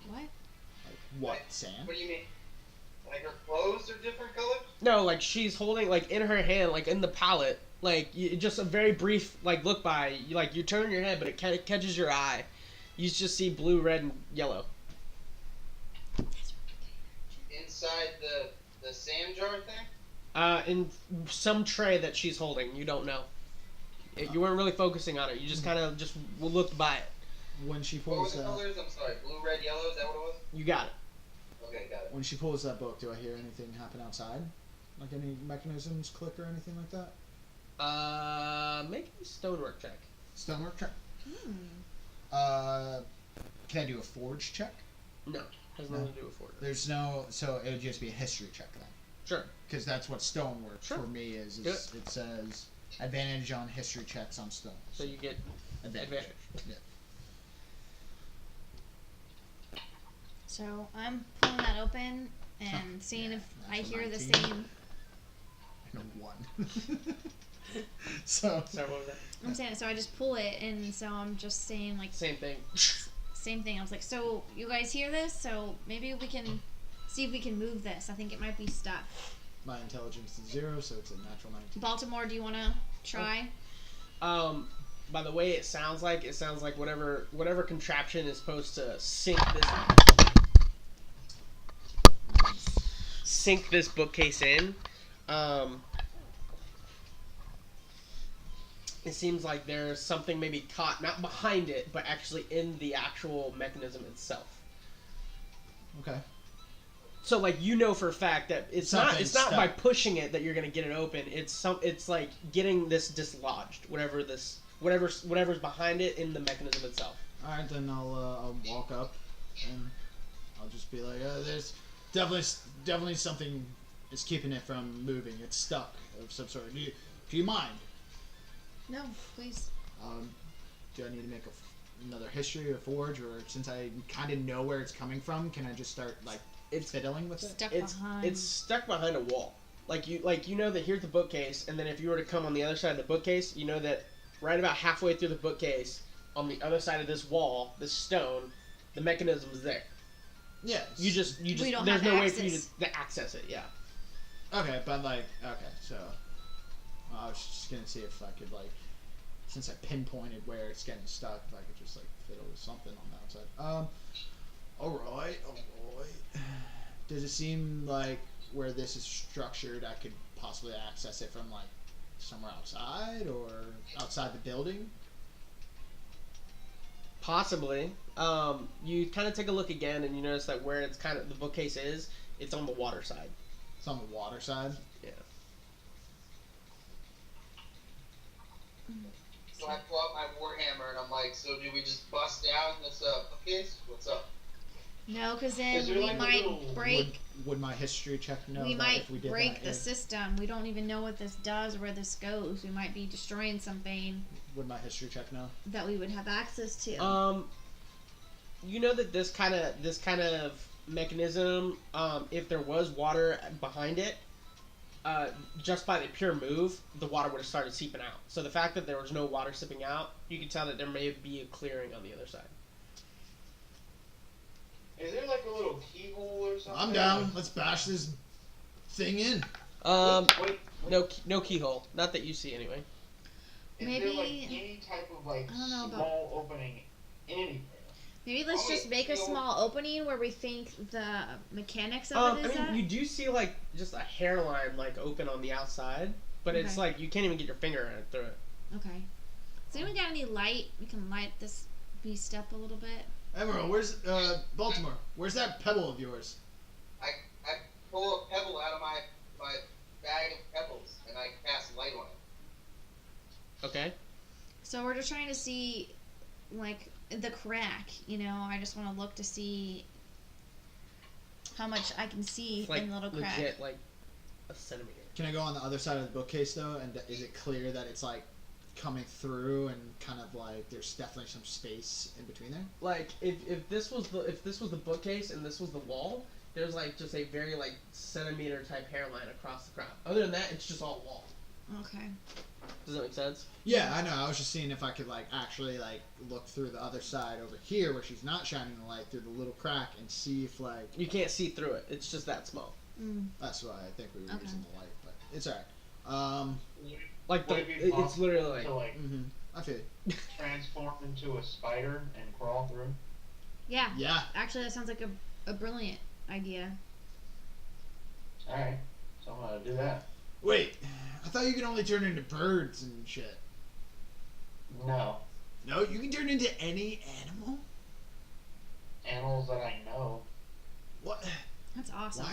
What? What, Sam? What do you mean? Like her clothes are different colors? No, like she's holding, like in her hand, like in the palette, like just a very brief, like look by, you turn your head, but it kind of catches your eye. You just see blue, red, and yellow. Inside the sand jar thing? In some tray that she's holding, you don't know. You weren't really focusing on it. You just kind of just looked by it. When she What were pulls the colors? I'm sorry. Blue, red, yellow? Is that what it was? You got it. Okay, got it. when she pulls that book, do I hear anything happen outside? Like any mechanisms click or anything like that? Make a stonework check. Stonework check. Can I do a forge check? No, has nothing to do with forge. There's no, so it would just be a history check then. Sure. Because that's what stonework Sure. for me is Do it says advantage on history checks on stone. So you get advantage. Yeah. So I'm pulling that open and seeing if I Natural hear the 19. same. No, 1. So Sorry, what was that? I'm saying, so I just pull it, and so I'm just saying, like, Same thing. same thing. I was like, so you guys hear this? So maybe we can see if we can move this. I think it might be stuck. my intelligence is 0, so it's a natural 19. Baltimore, do you want to try? By the way it sounds like whatever contraption is supposed to sink this bookcase in. It seems like there's something maybe caught, not behind it, but actually in the actual mechanism itself. Okay. So, like, you know for a fact that it's not Something's by stuck. pushing it that you're gonna get it open. It's like getting this dislodged, whatever's behind it in the mechanism itself. All right, then I'll walk up and I'll just be like, there's definitely something is keeping it from moving. It's stuck of some sort. Do you mind? No, please. Do I need to make another history or forge, or since I kind of know where it's coming from, can I just start like fiddling with it? Stuck It's behind. stuck behind a wall. Like you know that here's the bookcase, and then if you were to come on the other side of the bookcase, you know that right about halfway through the bookcase, on the other side of this wall, this stone, the mechanism is there. Yes. You just We don't there's have no way for you access. to access it. Yeah. Okay, but like, okay, so I was just gonna see if I could like, since I pinpointed where it's getting stuck, if I could just like fiddle with something on the outside. All right. Does it seem like where this is structured, I could possibly access it from like somewhere outside or outside the building? Possibly. You kind of take a look again, and you notice that where it's kind of the bookcase is, it's on the water side. It's on the water side. Yeah. So I pull out my warhammer and I'm like, so do we just bust down this bookcase? What's up? No, because Is then there we like a might little break. Would my history check know We that might if we did break that? the system. We don't even know what this does or where this goes. We might be destroying something Would my history check know? that we would have access to. You know that this kind of mechanism, if there was water behind it, just by the pure move, the water would have started seeping out. So the fact that there was no water seeping out, you can tell that there may be a clearing on the other side. Is there like a little keyhole or something? I'm down. Let's bash this thing in. Wait, No keyhole, not that you see anyway. is Maybe- there like any type of like I don't know about- small opening anywhere? Maybe let's just make a small opening where we think the mechanics of I it is mean, at. you do see like just a hairline like open on the outside, but it's Okay. like you can't even get your finger through it. Okay. Does anyone got any light? We can light this We step a little bit. Emerald, where's Baltimore? Where's that pebble of yours? I pull a pebble out of my bag of pebbles and I cast light on it. Okay. So we're just trying to see, like, the crack. I just want to look to see how much I can see Like in the little crack. legit, like a centimeter. Can I go on the other side of the bookcase though? And is it clear that it's like coming through and kind of like there's definitely some space in between there? Like if this was the bookcase and this was the wall, there's like just a very like centimeter type hairline across the crown. Other than that, it's just all wall. Okay. Does that make sense? Yeah, I know. I was just seeing if I could like actually like look through the other side over here where she's not shining the light through the little crack and see if like You can't see through it. It's just that small. that's why I think we were Okay. using the light, but it's alright. Like Would it be it's possible literally to like like I feel you. transform into a spider and crawl through? Yeah. Yeah. Actually, that sounds like a brilliant idea. All right, so I'm gonna do that. Wait, I thought you could only turn into birds and shit. No, No, you can turn into any animal? animals that I know. What? That's awesome.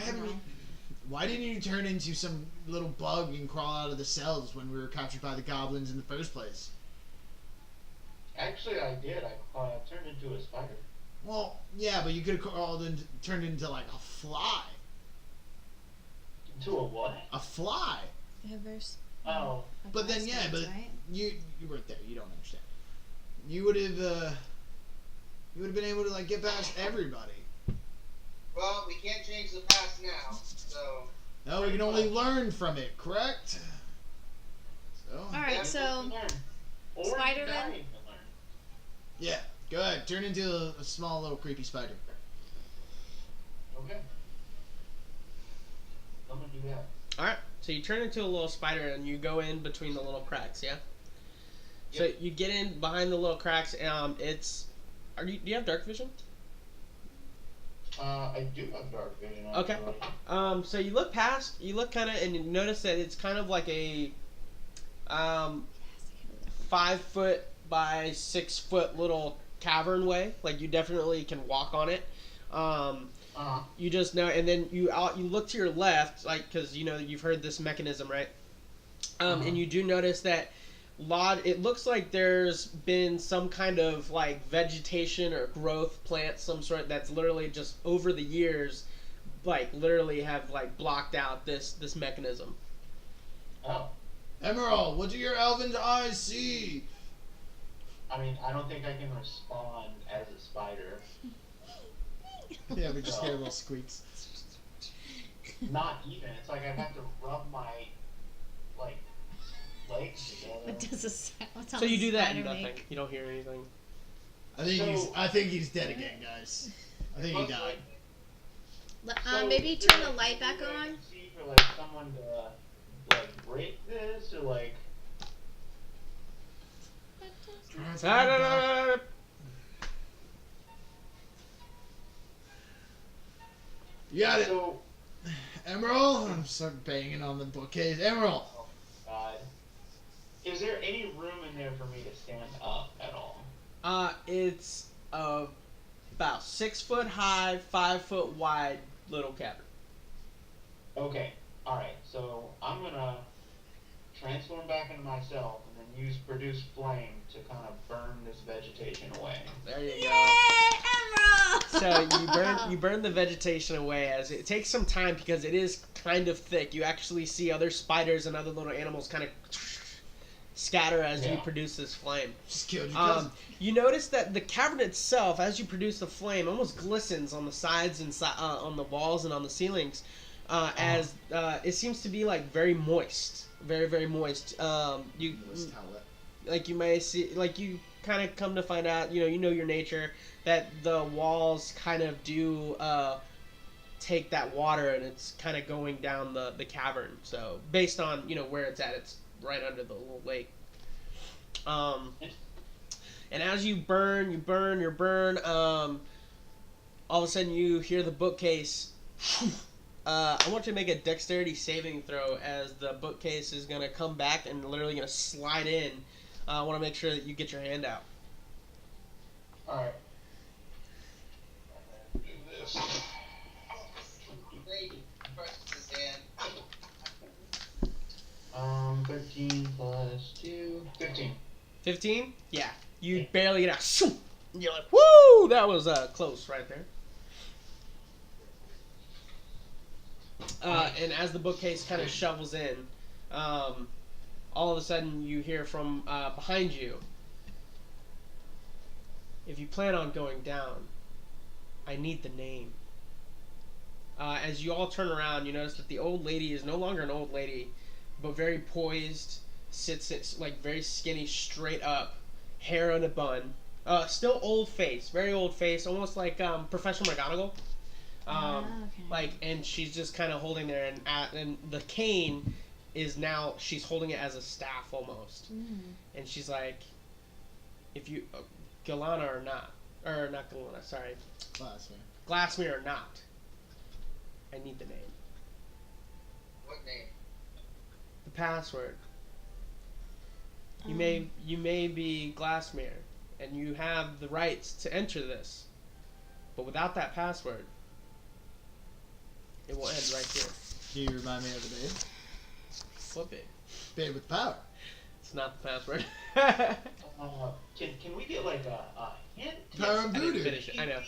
Why didn't you turn into some little bug and crawl out of the cells when we were captured by the goblins in the first place? Actually, I did. I turned into a spider. Well, yeah, but you could have turned into like a fly. Into a what? A fly. Reverse. Oh, But then, yeah, but right? you weren't there. You don't understand. You would have been able to like get past everybody. Well, we can't change the past now, so. No, we can only learn from it. Correct. So. All right, so Or Spider you die then? and learn. Yeah. Go ahead. Turn into a small little creepy spider. Okay. I'm gonna do that. all right. So you turn into a little spider and you go in between the little cracks. Yeah. So you get in behind the little cracks. Do you have dark vision? I do have dark vision. Okay. Actually. So you look kind of, and you notice that it's kind of like a 5 foot by 6 foot little cavern way. Like you definitely can walk on it. You just know, and then you look to your left, like because you've heard this mechanism, right? And you do notice that it looks like there's been some kind of like vegetation or growth plant, some sort that's literally just over the years, like literally have like blocked out this mechanism. Oh. Emerald, what do your elven eyes see? I mean, I don't think I can respond as a spider. Yeah, we just hear little squeaks. Not even. It's like I have to rub my like legs together. What does a sound? So you do that and nothing. You don't hear anything. I think he's dead again, guys. I think he died. Maybe turn the light back on. See for like someone to like break this or like. You got it. So, Emerald? I'm start banging on the bookcase. Emerald! oh God. Is there any room in there for me to stand up at all? It's about 6 foot high, 5 foot wide little cavern. Okay. Alright, so I'm gonna transform back into myself and then use produce flame to kind of burn this vegetation away. There you go. Yay, Emerald! So you burn the vegetation away, as it takes some time because it is kind of thick. You actually see other spiders and other little animals kind of scatter as you produce this flame. Just killed your cousin. You notice that the cavern itself, as you produce the flame, almost glistens on the sides and on the walls and on the ceilings, as it seems to be like very moist, very very moist. Like you may see, like you kind of come to find out, you know your nature, that the walls kind of do take that water and it's kind of going down the cavern. So based on where it's at, it's right under the little lake. And as you burn, all of a sudden you hear the bookcase. I want you to make a dexterity saving throw, as the bookcase is going to come back and literally going to slide in. I want to make sure that you get your hand out. Alright. Do this. Lady crushes his hand. 13 plus 2. 15. 15? Yeah. You barely get out. Shoo! You're like, woo! That was close right there. And as the bookcase kind of shovels in, all of a sudden you hear from behind you, if you plan on going down, I need the name. As you all turn around, you notice that the old lady is no longer an old lady, but very poised, sits like very skinny, straight up, hair in a bun. Still old face, very old face, almost like Professor McGonagall. Okay. Like, and she's just kind of holding there, and the cane is now, she's holding it as a staff almost. And she's like, if you, Galana or not, or not Galana, sorry, Glassmere or not, I need the name. What name? The password. You may be Glassmere, and you have the rights to enter this, but without that password, it will end right here. Do you remind me of the babe? What babe? Babe with power. It's not the password. Can we get like a hint? Power I and didn't voodoo. finish it. I know.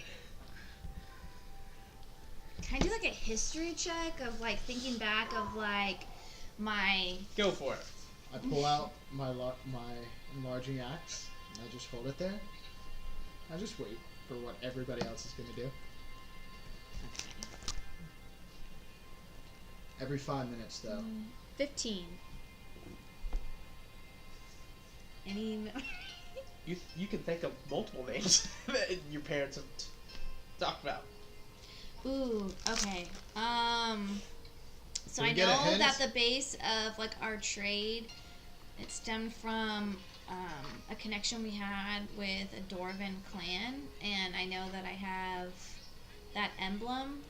Can I do like a history check of like thinking back of like my... Go for it. I pull out my enlarging axe, and I just hold it there. I just wait for what everybody else is going to do. Every 5 minutes, though. 15. Any... You can think of multiple names that your parents have talked about. Ooh, okay. So Can we I get a know hint? that the base of like our trade, it stemmed from a connection we had with a Dwarven clan, and I know that I have that emblem.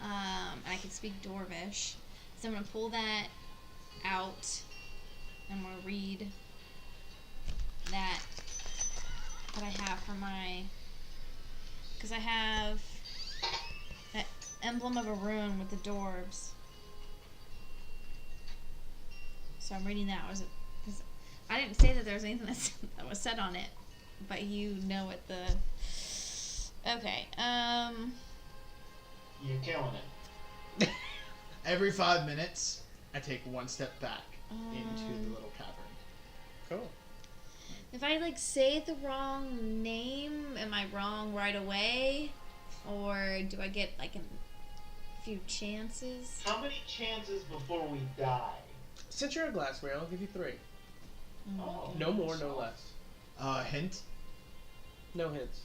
I can speak Dwarvish, so I'm gonna pull that out. I'm gonna read that I have for my, because I have that emblem of a rune with the dwarves. So I'm reading that. Because I didn't say that there was anything that was said on it, but you know what the. Okay. You're killing it. Every 5 minutes, I take one step back into the little cavern. Cool. If I like say the wrong name, am I wrong right away, or do I get like a few chances? How many chances before we die? Since you're a Glassmere, I'll give you 3. Oh, No more, no less. Hint. No hints.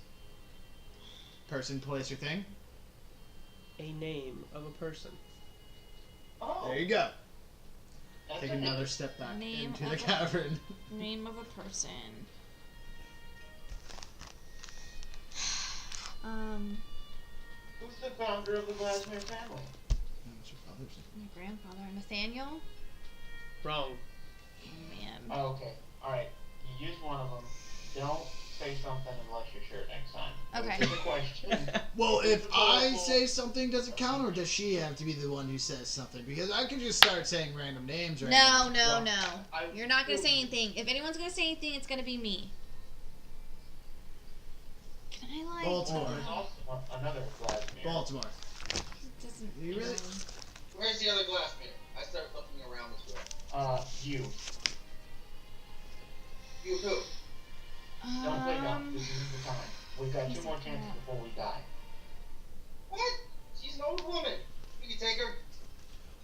Person, place, or thing. A name of a person. Oh, There you go. that's Take a hint. another step back Name into of the a- cavern. Name of a person. Who's the founder of the Glassmere family? What's your father's name? My grandfather, Nathaniel. Wrong. Oh man. Oh, okay. Alright. You use one of them. Don't say something unless you're sure next time. Okay. It's a question. Well, if I say something, does it count, or does she have to be the one who says something? Because I could just start saying random names right now. No. You're not gonna say anything. If anyone's gonna say anything, it's gonna be me. Can I like? Baltimore. There's also another Glassmere. Baltimore. It doesn't. You really- Where's the other Glassmere? I start looking around this way. You. You who? Don't play dumb. This isn't the time. We've got 2 he's more a chances cat. before we die. What? She's an old woman. You can take her.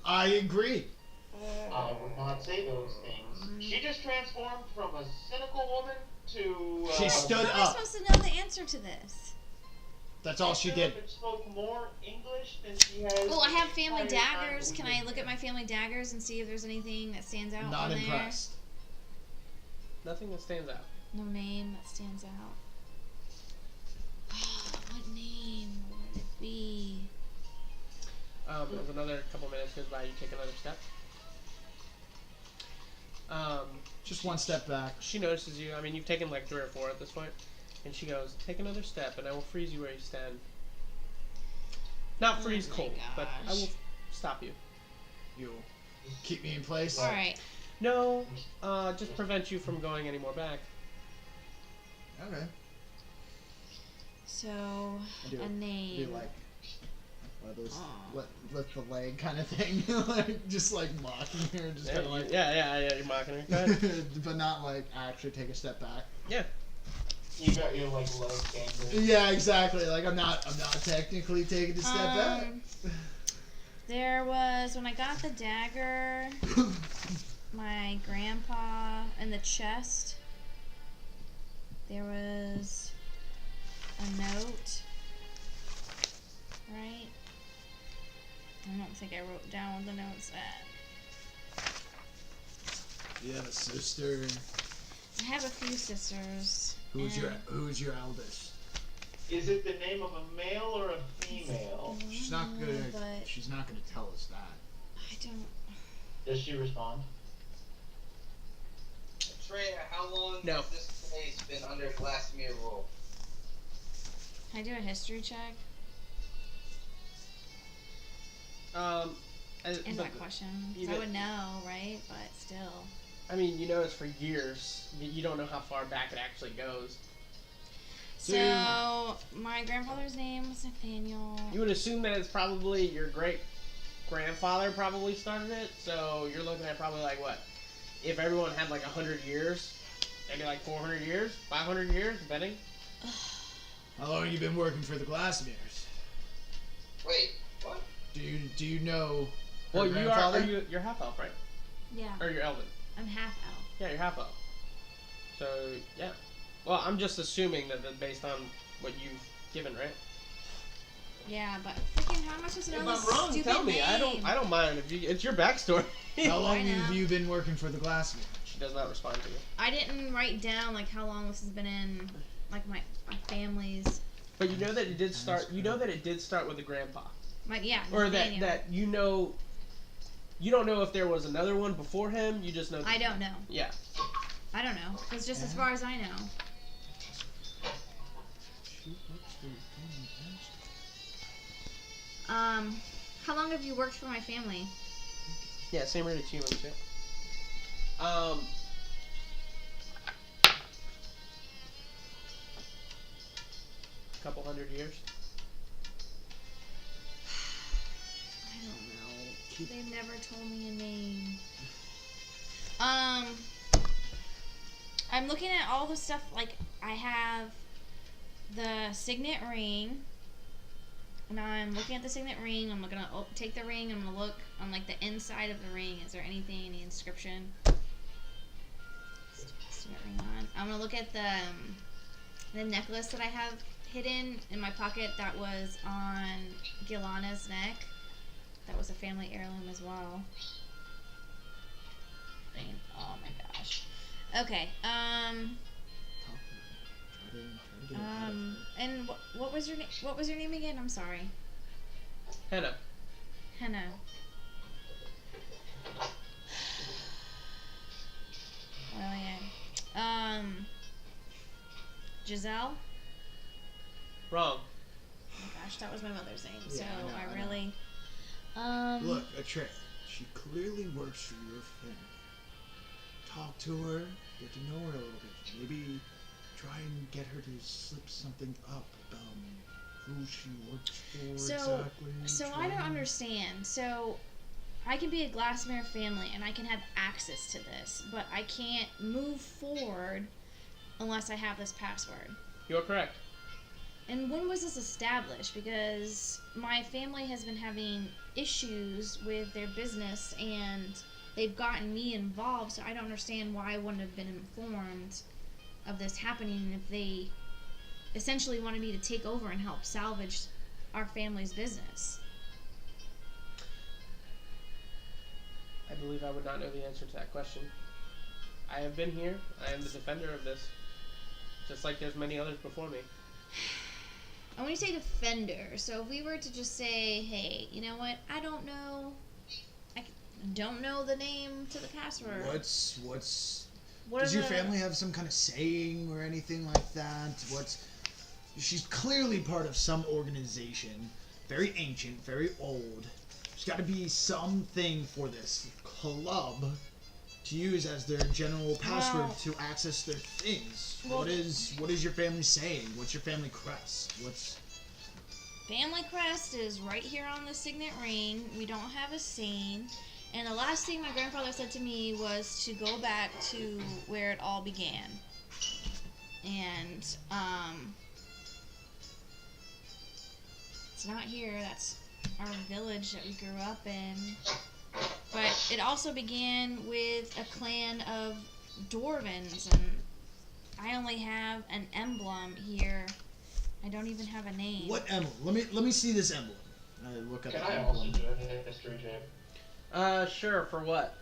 I agree. I would not say those things. She just transformed from a cynical woman to. She stood How am I up. supposed to know the answer to this? That's all she did. Spoke more English than she has. Oh, I have family the entire time daggers. we Can lived I look there. at my family daggers and see if there's anything that stands out Not on impressed. Nothing that stands out. there? No name that stands out. What name would it be? As another couple minutes goes by, you take another step. Just one step back. She notices you. I mean, you've taken like 3 or 4 at this point. And she goes, take another step and I will freeze you where you stand. Not freeze my cold, but I will gosh. stop you. You'll keep me in place. All right. No, just prevent you from going any more back. Okay. So, Do a name. like one of those Aw. lift the leg kind of thing, like just like mocking her, just kind of like Yeah, you're mocking her. Go ahead. but not like actually take a step back. Yeah. You got your like leg dangled. Yeah, exactly. Like I'm not technically taking a step back. There was, when I got the dagger, my grandpa in the chest, there was a note, right? I don't think I wrote down the notes at. You have a sister. I have a few sisters. Who's and your eldest? Is it the name of a male or a female? She's not No, gonna. but She's not gonna tell us that. I don't. Does she respond? Trey, how long No. has this place been under Glassmere rule? Can I do a history check? Is But- that question? 'Cause even- I would know, right? But still. I mean, you know it's for years. You don't know how far back it actually goes. So, my grandfather's name was Nathaniel. You would assume that it's probably your great grandfather probably started it. So you're looking at probably like what? If everyone had like 100 years, maybe like 400 years, 500 years, betting. How long have you been working for the Glassmeres? Wait, what? Do you know? Her Well, grandfather? you're half elf, right? Yeah, Or you're elven. I'm half elf. Yeah, you're half elf. So yeah. Well, I'm just assuming that based on what you've given, right? Yeah, but freaking how much is If another I'm wrong, stupid tell me. name? I don't mind if you. It's your backstory. How long I know. have you been working for the Glassmeres? She does not respond to you. I didn't write down like how long this has been in like my family's. But you know that it did start. You know that it did start with a grandpa, My yeah. or Nathaniel. that you know. You don't know if there was another one before him. You just know. I don't know. Yeah. I don't know. Because just as far as I know. How long have you worked for my family? Yeah. Same rate as humans. Yeah. Couple hundred years. I don't know. They never told me a name. I'm looking at all the stuff. Like I have the signet ring, and I'm looking at the signet ring. I'm gonna take the ring. I'm gonna look on like the inside of the ring. Is there anything, any inscription? Signet ring on. I'm gonna look at the necklace that I have hidden in my pocket that was on Gilana's neck. That was a family heirloom as well. Oh my gosh. Okay. And what was your what was your name again? I'm sorry. Henna. Henna. Oh yeah. Giselle. Wrong. Oh my gosh, that was my mother's name. Yeah, So I know. really. Look, Trey. She clearly works for your family. Talk to her, get to know her a little bit. Maybe try and get her to slip something up about who she works for exactly. So I don't understand. So I can be a Glassmere family and I can have access to this, but I can't move forward unless I have this password. You're correct. And when was this established? Because my family has been having issues with their business and they've gotten me involved, so I don't understand why I wouldn't have been informed of this happening if they essentially wanted me to take over and help salvage our family's business. I believe I would not know the answer to that question. I have been here. I am the defender of this. Just like there's many others before me. And when you say defender, so if we were to just say, hey, you know what, I don't know the name to the password. What's What Does are your the- family have some kind of saying or anything like that? She's clearly part of some organization, very ancient, very old. There's got to be something for this club to use as their general password Well- to access their things. Well- what is your family saying? What's your family crest? What's Family crest is right here on the signet ring. We don't have a saying. And the last thing my grandfather said to me was to go back to where it all began. And, it's not here. That's our village that we grew up in. But it also began with a clan of dwarvens, and I only have an emblem here. I don't even have a name. what emblem? Let me see this emblem. I look up Can the I also emblem. do a history check? Sure. For what?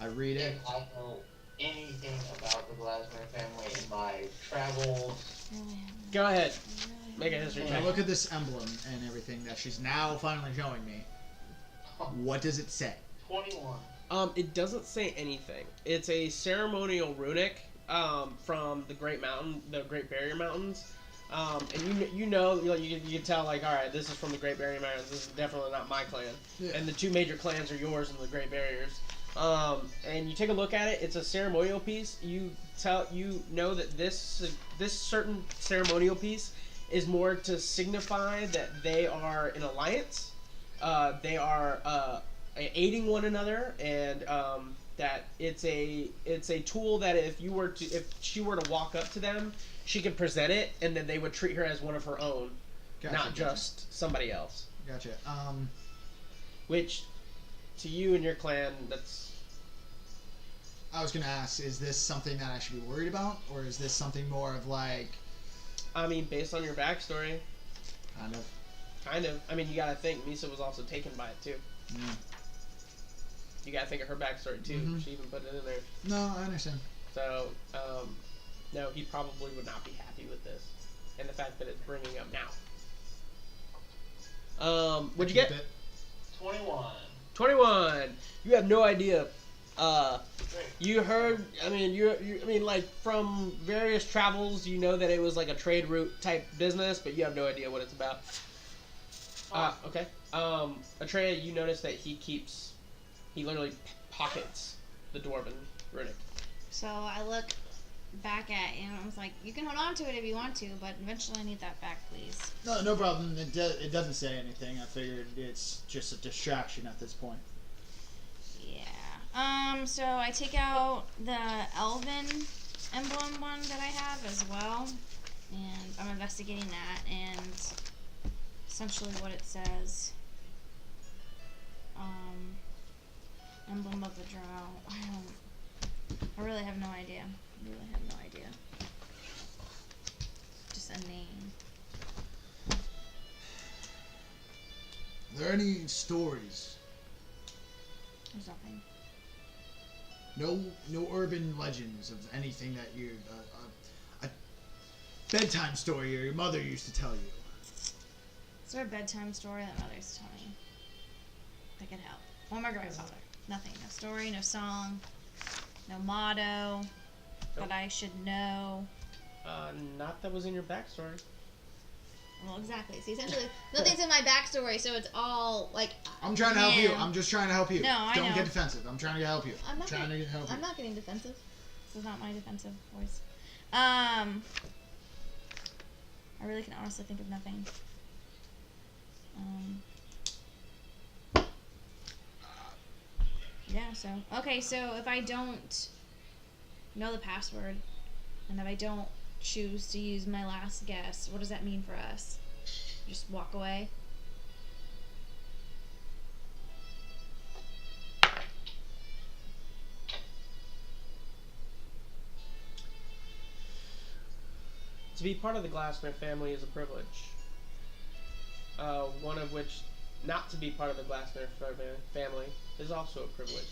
I read it. If I know anything about the Glasner family in my travels. Really have Go ahead. no- really Make a have history no- When I check. look at this emblem and everything that she's now finally showing me, what does it say? 21. It doesn't say anything. It's a ceremonial runic from the Great Barrier Mountains. And you know, you can tell, like, all right, this is from the Great Barrier Mountains. This is definitely not my clan. Yeah. And the two major clans are yours and the Great Barriers. And you take a look at it. It's a ceremonial piece. You know that this certain ceremonial piece is more to signify that they are in alliance. They are aiding one another, and that it's a tool that if she were to walk up to them, she could present it, and then they would treat her as one of her own, Gotcha, not gotcha. just somebody else. Gotcha. Which, to you and your clan, that's I was gonna ask, is this something that I should be worried about, or is this something more of like, I mean, based on your backstory, kind of? kind of. I mean, you gotta think Misa was also taken by it too. Mm. You gotta think of her backstory too. Mhm. She even put it in there. No, I understand. So, no, he probably would not be happy with this, and the fact that it's bringing up now. What'd you Keep get? it. 21. 21. You have no idea. Great. You heard. I mean, I mean, like from various travels, you know that it was like a trade route type business, but you have no idea what it's about. Okay. Atreya, you notice that he literally pockets the dwarven runic. So I look back at him and I was like, you can hold on to it if you want to, but eventually I need that back, please. No problem. It doesn't say anything. I figured it's just a distraction at this point. Yeah. So I take out the elven emblem one that I have as well, and I'm investigating that, and essentially what it says. Emblem of the drow. I really have no idea. Just a name. Are there any stories? There's nothing. No urban legends of anything that you a bedtime story your mother used to tell you. Is there a bedtime story that mother used to tell me that could help? Or my grandfather. Nothing. No story, no song, no motto that I should know. Not that was in your backstory. Well, exactly. See, essentially, nothing's in my backstory, so it's all like. I'm trying to help you. man. I'm just trying to help you. No, I Don't know. get defensive. I'm trying to help you. I'm not trying getting, to help you. I'm not getting defensive. This is not my defensive voice. I really can honestly think of nothing. Yeah, so. Okay, so if I don't know the password, and if I don't choose to use my last guess, what does that mean for us? Just walk away? To be part of the Glassman family is a privilege. One of which, not to be part of the Glassman family is also a privilege.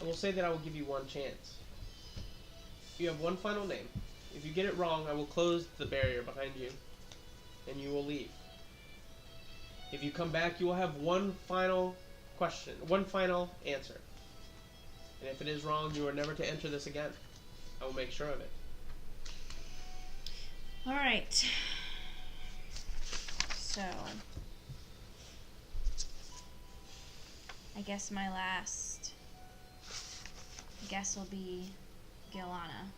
I will say that I will give you one chance. You have one final name. If you get it wrong, I will close the barrier behind you, and you will leave. If you come back, you will have one final question, one final answer. And if it is wrong, you are never to enter this again. I will make sure of it. All right. So, I guess my last guess will be Gilana.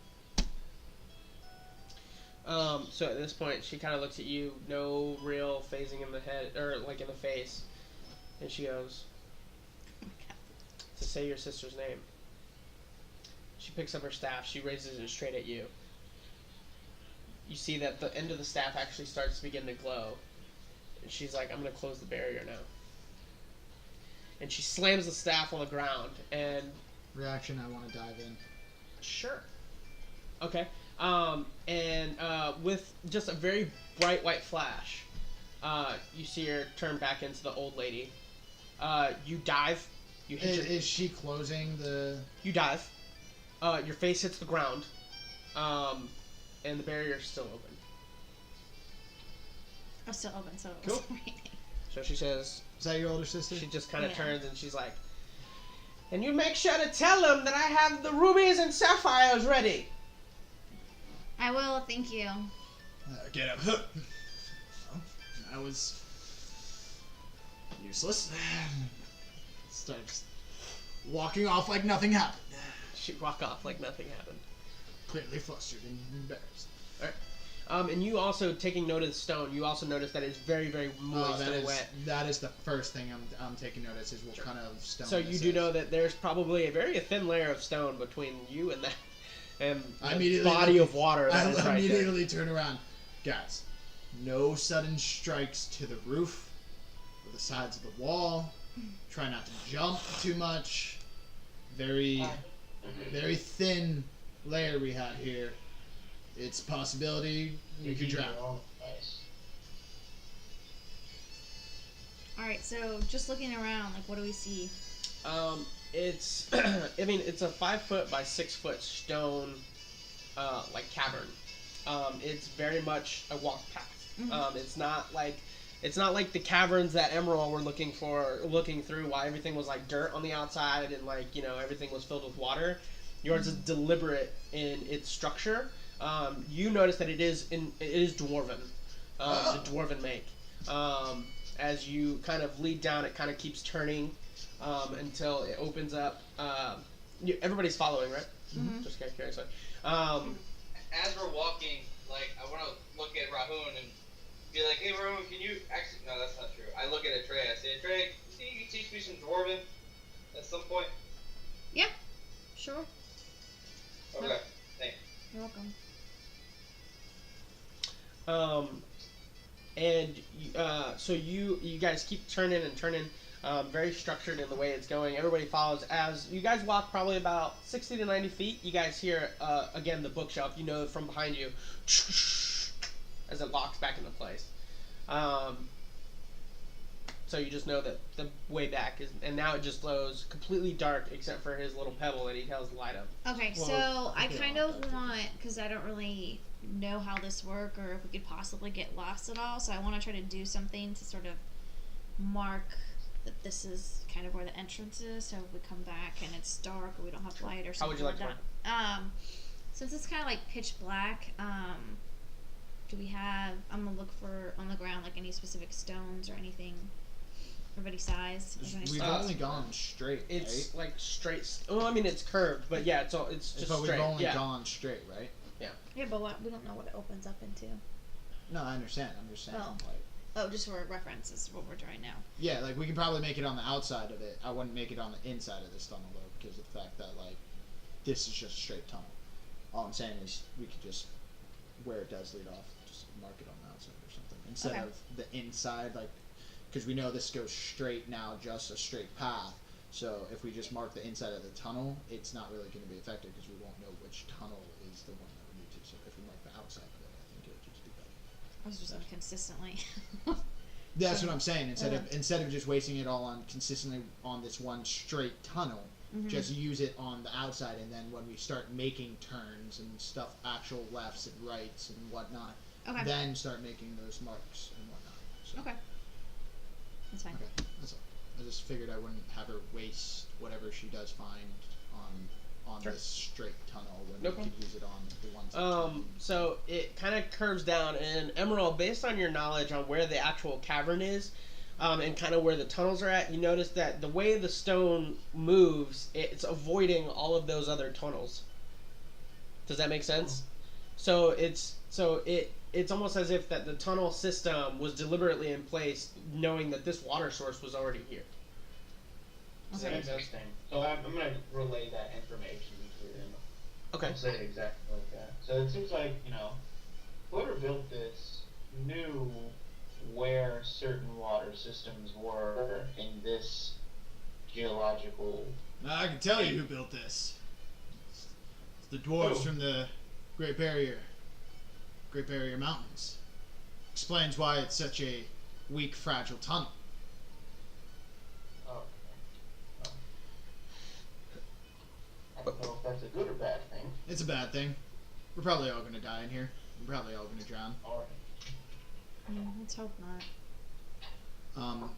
So at this point, she kind of looks at you, no real phasing in the head, or like in the face, and she goes, to say your sister's name. She picks up her staff, she raises it straight at you. You see that the end of the staff actually starts to begin to glow. And she's like, I'm going to close the barrier now. And she slams the staff on the ground, and... Reaction, I want to dive in. Sure. Okay. With just a very bright white flash, you see her turn back into the old lady. You dive. You hit Is she closing the... You dive. Your face hits the ground. And the barrier is still open. Oh, still open, so it Cool. was raining. So she says... Is that your older sister? She just kind of Yeah. turns and she's like, and you make sure to tell them that I have the rubies and sapphires ready. I will, thank you. Get up. Well, I was useless. Starts walking off like nothing happened. She walk off like nothing happened. Clearly flustered and embarrassed. Alright. And you also, taking note of the stone, you also notice that it's very, very moist and wet. That is the first thing I'm taking notice is what kind of stone. So you do know that there's probably a very thin layer of stone between you and that and the body of water that is I right there. immediately turn around. Guys, no sudden strikes to the roof or the sides of the wall. Try not to jump too much. Very, very thin layer we have here. It's a possibility you could drown. Alright, so just looking around, like, what do we see? It's, I mean, it's a 5 foot by 6 foot stone, like cavern. It's very much a walk path. Mhm. It's not like the caverns that Emerald were looking through while everything was like dirt on the outside and like, you know, everything was filled with water. Yours is deliberate in its structure. You notice that it is dwarven, the dwarven make. As you kind of lead down, it kind of keeps turning until it opens up. Everybody's following, right? Mhm. Just kind of curious. As we're walking, like, I want to look at Rahun and be like, hey, Rahun, can you... Actually, no, that's not true. I look at Atreya. I say, Atreya, can you teach me some Dwarven at some point? Yeah, sure. Okay, thanks. You're welcome. So you guys keep turning and turning, very structured in the way it's going. Everybody follows. As you guys walk probably about 60 to 90 feet, you guys hear, again, the bookshelf, you know, from behind you, as it locks back into place. So you just know that the way back is, and now it just glows completely dark except for his little pebble that he tells to light up. Okay, Well, so I okay, kind I'll of bet. want, because I don't really know how this works or if we could possibly get lost at all, so I want to try to do something to sort of mark that this is kind of where the entrance is, so if we come back and it's dark or we don't have light or something How would you like to that. Since it's kind of like pitch black, do we have, I'm going to look for on the ground like any specific stones or anything of any size? Is there any We've stones? only gone straight, It's right? like straight. Well, I mean, it's curved, but yeah, it's just But we've straight. only Yeah. gone straight, right? Yeah, but we don't know what it opens up into. No, I understand. I'm just saying, Oh. like, Oh, just for reference is what we're doing now. yeah, like we could probably make it on the outside of it. I wouldn't make it on the inside of this tunnel though, because of the fact that like this is just a straight tunnel. All I'm saying is we could just where it does lead off, just mark it on the outside or something instead Okay. of the inside, like because we know this goes straight now, just a straight path. So if we just mark the inside of the tunnel, it's not really going to be effective because we won't know which tunnel is the one that we need to. So if we mark the outside of it, I think it would just be better. I was just like consistently. That's what I'm saying. Instead of just wasting it all on consistently on this one straight tunnel, Mhm. just use it on the outside, and then when we start making turns and stuff, actual lefts and rights and whatnot, Okay. then start making those marks and whatnot. So, Okay. That's fine. Okay, that's all. I just figured I wouldn't have her waste whatever she does find on Sure. this straight tunnel when No we problem. could use it on the ones. So it kind of curves down, and Emerald, based on your knowledge on where the actual cavern is, and kind of where the tunnels are at, you notice that the way the stone moves, it's avoiding all of those other tunnels. Does that make sense? So it's almost as if that the tunnel system was deliberately in place, knowing that this water source was already here. Does that make sense? Interesting. So I'm going to relay that information to him. Okay. I'll say it exactly like that. So it seems like, whoever built this knew where certain water systems were in this geological... Now I can tell you who built this. It's the dwarves from the Great Barrier Mountains. Explains why it's such a weak, fragile tunnel. Oh. I don't know if that's a good or bad thing. It's a bad thing. We're probably all going to die in here. We're probably all going to drown. Alright. Let's hope not.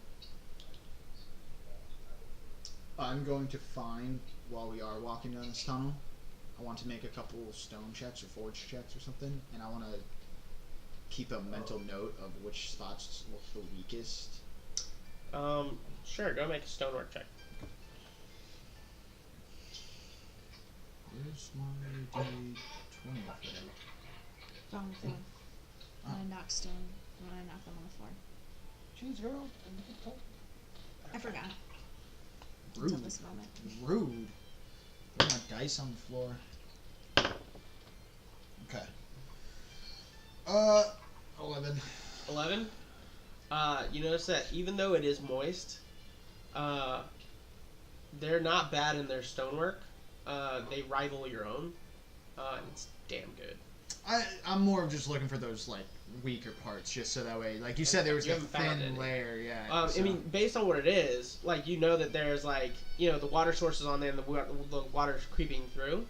I'm going to find, while we are walking down this tunnel, I want to make a couple stone checks or forge checks or something, and I want to keep a mental note of which spots look the weakest. Sure, go make a stonework check. Where's my D20 thing? Wrong thing. When I knock stone, when I knock them on the floor. Jeez, girl. I forgot. Until Rude. this moment. Rude. Put my dice on the floor. Okay. 11. 11. You notice that even though it is moist, they're not bad in their stonework. They rival your own. And it's damn good. I'm more of just looking for those like weaker parts, just so that way, like you said, there was You a haven't found thin any. layer. Yeah. I so- mean, based on what it is, like, you know that there's, like, the water sources on there and the water's creeping through.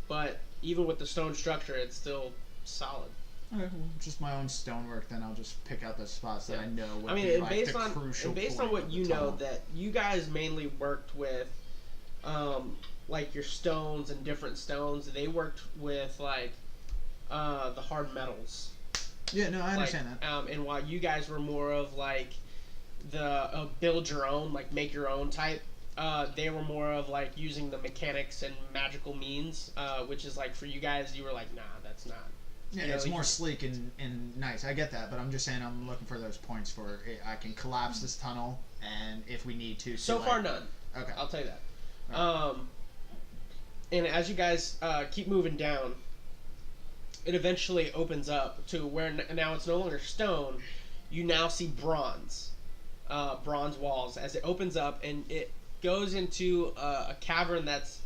But even with the stone structure, it's still solid. Okay, well, just my own stonework. Then I'll just pick out the spots that I know would I mean, be and like based the on crucial and based point on what of the you know, tunnel. that you guys mainly worked with, like your stones and different stones. They worked with like the hard metals. Yeah, no, I understand like, that. And while you guys were more of like the build your own, like make your own type, they were more of like using the mechanics and magical means, which is like for you guys, you were like, nah, that's not. Yeah, it's more sleek and nice. I get that, but I'm just saying I'm looking for those points for I can collapse this tunnel, and if we need to. So far, none. Okay. I'll tell you that. Right. And as you guys keep moving down, it eventually opens up to where now it's no longer stone. You now see bronze walls as it opens up, and it goes into a cavern that's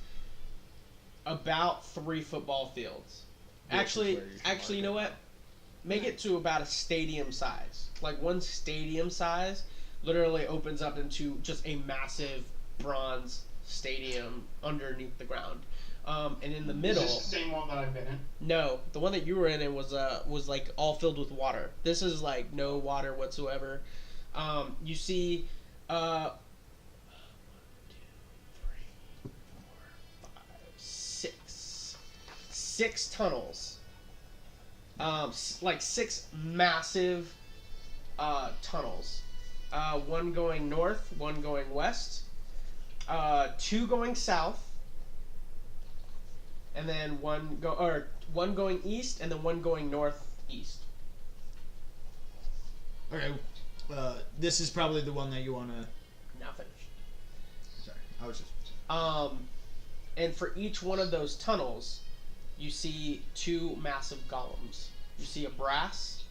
about 3 football fields. Actually, you know what? Make it to about a stadium size. Like one stadium size literally opens up into just a massive bronze stadium underneath the ground. And in the middle, Is this the same one that I've been in? no, the one that you were in was like all filled with water. This is like no water whatsoever. You see, 1, 2, 3, 4, 5, 6, 6 tunnels. Like 6 massive tunnels. One going north, one going west, 2 going south. And then one going east, and then one going northeast. Okay. This is probably the one that you want to. Now finished. Sorry, I was just. And for each one of those tunnels, you see 2 massive golems. You see a brass,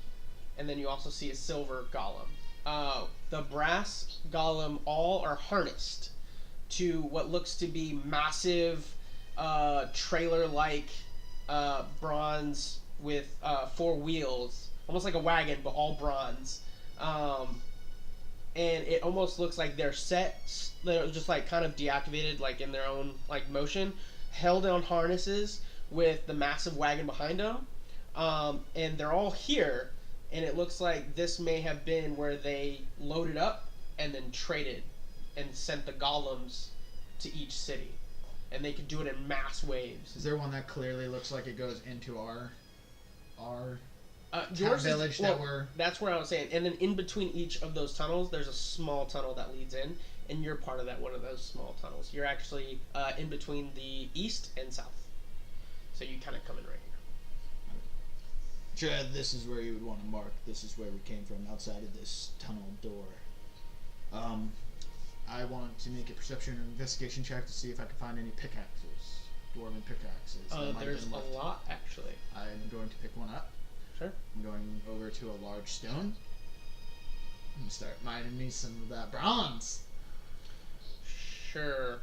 and then you also see a silver golem. The brass golem all are harnessed to what looks to be massive trailer-like bronze with 4 wheels, almost like a wagon, but all bronze. And it almost looks like they're just like kind of deactivated, like in their own like motion, held on harnesses with the massive wagon behind them. And they're all here, and it looks like this may have been where they loaded up and then traded and sent the golems to each city. and they could do it in mass waves. Is there one that clearly looks like it goes into our Yours village that we're... That's where I was saying. And then in between each of those tunnels, there's a small tunnel that leads in, and you're part of that one of those small tunnels. You're actually in between the east and south. So you kind of come in right here. Sure, this is where you would want to mark. This is where we came from, outside of this tunnel door. I want to make a perception and investigation check to see if I can find any pickaxes. Dwarven pickaxes. that might have There's been a left. lot, actually. I'm going to pick one up. Sure. I'm going over to a large stone. I'm going to start mining me some of that bronze. Sure.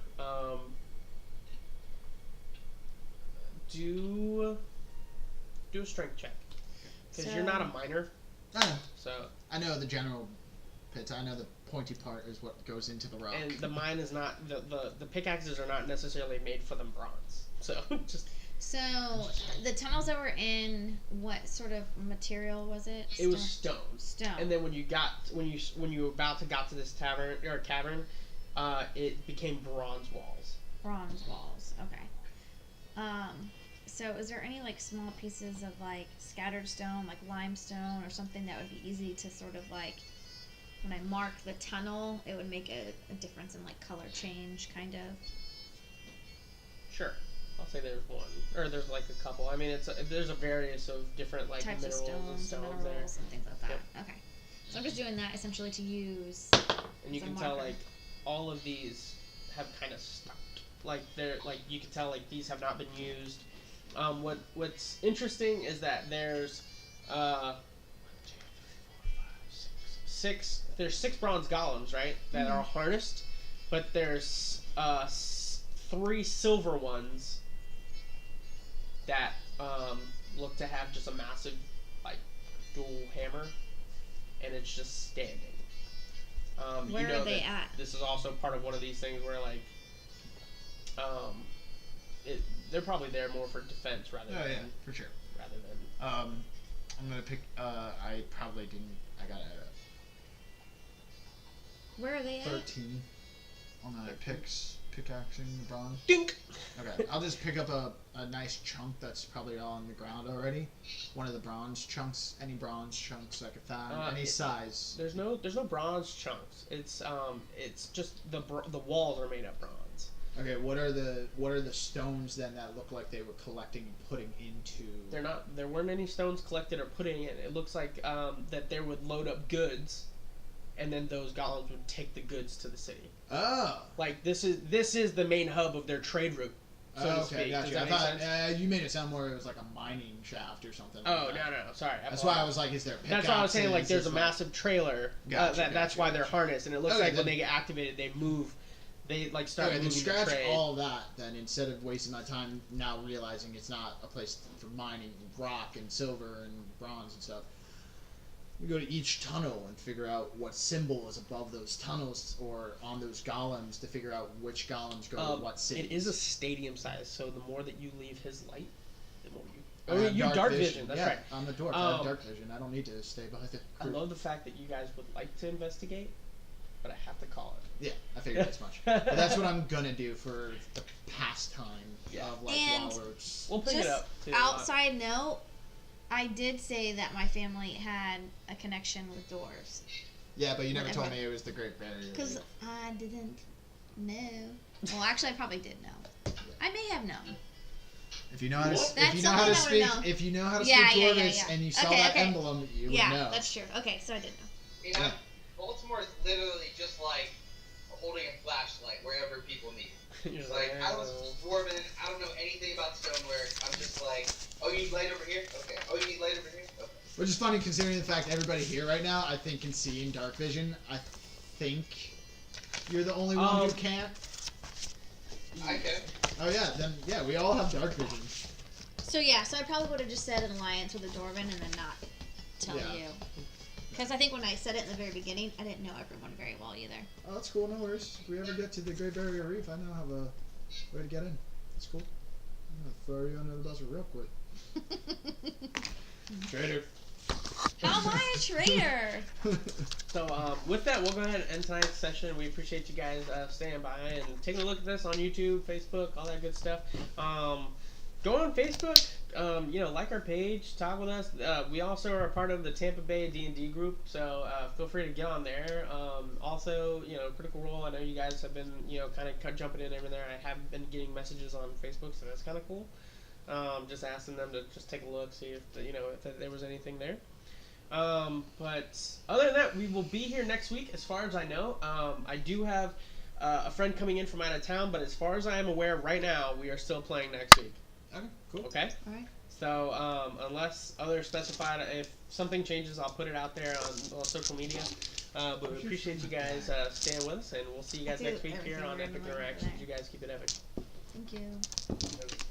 Do a strength check. Because you're not a miner, I know. so... I know the general pits. I know the pointy part is what goes into the rock. And the mine is not... The pickaxes are not necessarily made for the bronze. So, just... So, the tunnels that we're in, what sort of material was it? It was stone. Stone. And then when you were about to got to this tavern or cavern, it became bronze walls. Bronze walls. Okay. So is there any like small pieces of like scattered stone, like limestone or something that would be easy to sort of like, when I mark the tunnel, it would make a difference in like color change, kind of? Sure. I'll say there's one, or there's like a couple. I mean, there's a various of different like Types of minerals and stones, stones minerals, there. and things like that. Yep. Okay. So I'm just doing that essentially to use. And you as a can tell marker. like all of these have kind of stuck. Like they're like you can tell like these have not been used. What's interesting is that there's there's 6 bronze golems, right, that are harnessed, but there's 3 silver ones that look to have just a massive like dual hammer, and it's just standing. Where you know are they that at? This is also part of one of these things where like they're probably there more for defense rather than... Oh yeah, for sure. Rather than... I'm gonna pick. I probably didn't. I got a Where are they at? 13 on the pickaxing the bronze. Dink! Okay, I'll just pick up a nice chunk that's probably all on the ground already. One of the bronze chunks. Any bronze chunks I could find. Any size. There's no bronze chunks. It's just the walls are made of bronze. Okay, what are the stones then that look like they were collecting and putting into? There weren't any stones collected or put in. It looks like that they would load up goods, and then those golems would take the goods to the city. Oh. Like this is the main hub of their trade route, so to Okay, speak. gotcha. Does that I make thought sense? you made it sound more. It was like a mining shaft or something. Oh like that. no, sorry. That's why I was like, is there? That's why I was saying like there's a Pickaxes? massive trailer. That's why they're harnessed, and it looks Okay, like when then- they get activated, they move. They like start Okay, then moving the scratch trade. all that. Then instead of wasting my time now realizing it's not a place for mining rock and silver and bronze and stuff, we go to each tunnel and figure out what symbol is above those tunnels or on those golems to figure out which golems go to what city. It is a stadium size, so the more that you leave his light, the more you. I have you dark vision. That's yeah, right. I'm a dwarf. I have dark vision. I don't need to stay by the I group. love the fact that you guys would like to investigate, but I have to call it. Yeah, I figured as much. But that's what I'm gonna do for the pastime Yeah. of like And- while we're We'll pick it up. Too. Outside note, I did say that my family had a connection with dwarves. Yeah, but you never told Whatever. me it was the Great Barrier. Because I didn't know. Well, actually, I probably did know. I may have known. If you know how to, What? if you know how to That's something I speak, would know. if you know how to Yeah, speak yeah, Dwarvish yeah. and you saw Okay, that okay. emblem, you would Yeah, know. that's true. Okay, so I did know. You know, Yeah. Baltimore is literally just like holding a flashlight wherever people need it. You're It's just like, I was dwarven, I don't know anything about stonework. I'm just like, oh, you need light over here? Okay. Oh, you need light over here? Okay. Which is funny considering the fact everybody here right now, I think, can see in dark vision. I think you're the only one who can't. I can. Oh yeah, then yeah, we all have dark vision. So yeah, so I probably would have just said an alliance with a dwarven and then not tell Yeah. you. Because I think when I said it in the very beginning, I didn't know everyone very well either. Oh, that's cool. No worries. If we ever get to the Great Barrier Reef, I now have a way to get in. That's cool. I'm gonna throw you under the bus real quick. Traitor. How am I a traitor? So with that, we'll go ahead and end tonight's session. We appreciate you guys staying by and taking a look at this on YouTube, Facebook, all that good stuff. Go on Facebook, like our page, talk with us. We also are a part of the Tampa Bay D&D group, so feel free to get on there. Also, Critical Role, I know you guys have been, kind of jumping in over there. I have been getting messages on Facebook, so that's kind of cool. Just asking them to just take a look, see if there was anything there. But other than that, we will be here next week, as far as I know. I do have a friend coming in from out of town, but as far as I am aware, right now, we are still playing next week. Okay, cool. Okay? Alright. So, unless others specified, if something changes, I'll put it out there on social media. But we appreciate you guys staying with us, and we'll see you guys next week here on Epic Interactions. You guys keep it epic. Thank you.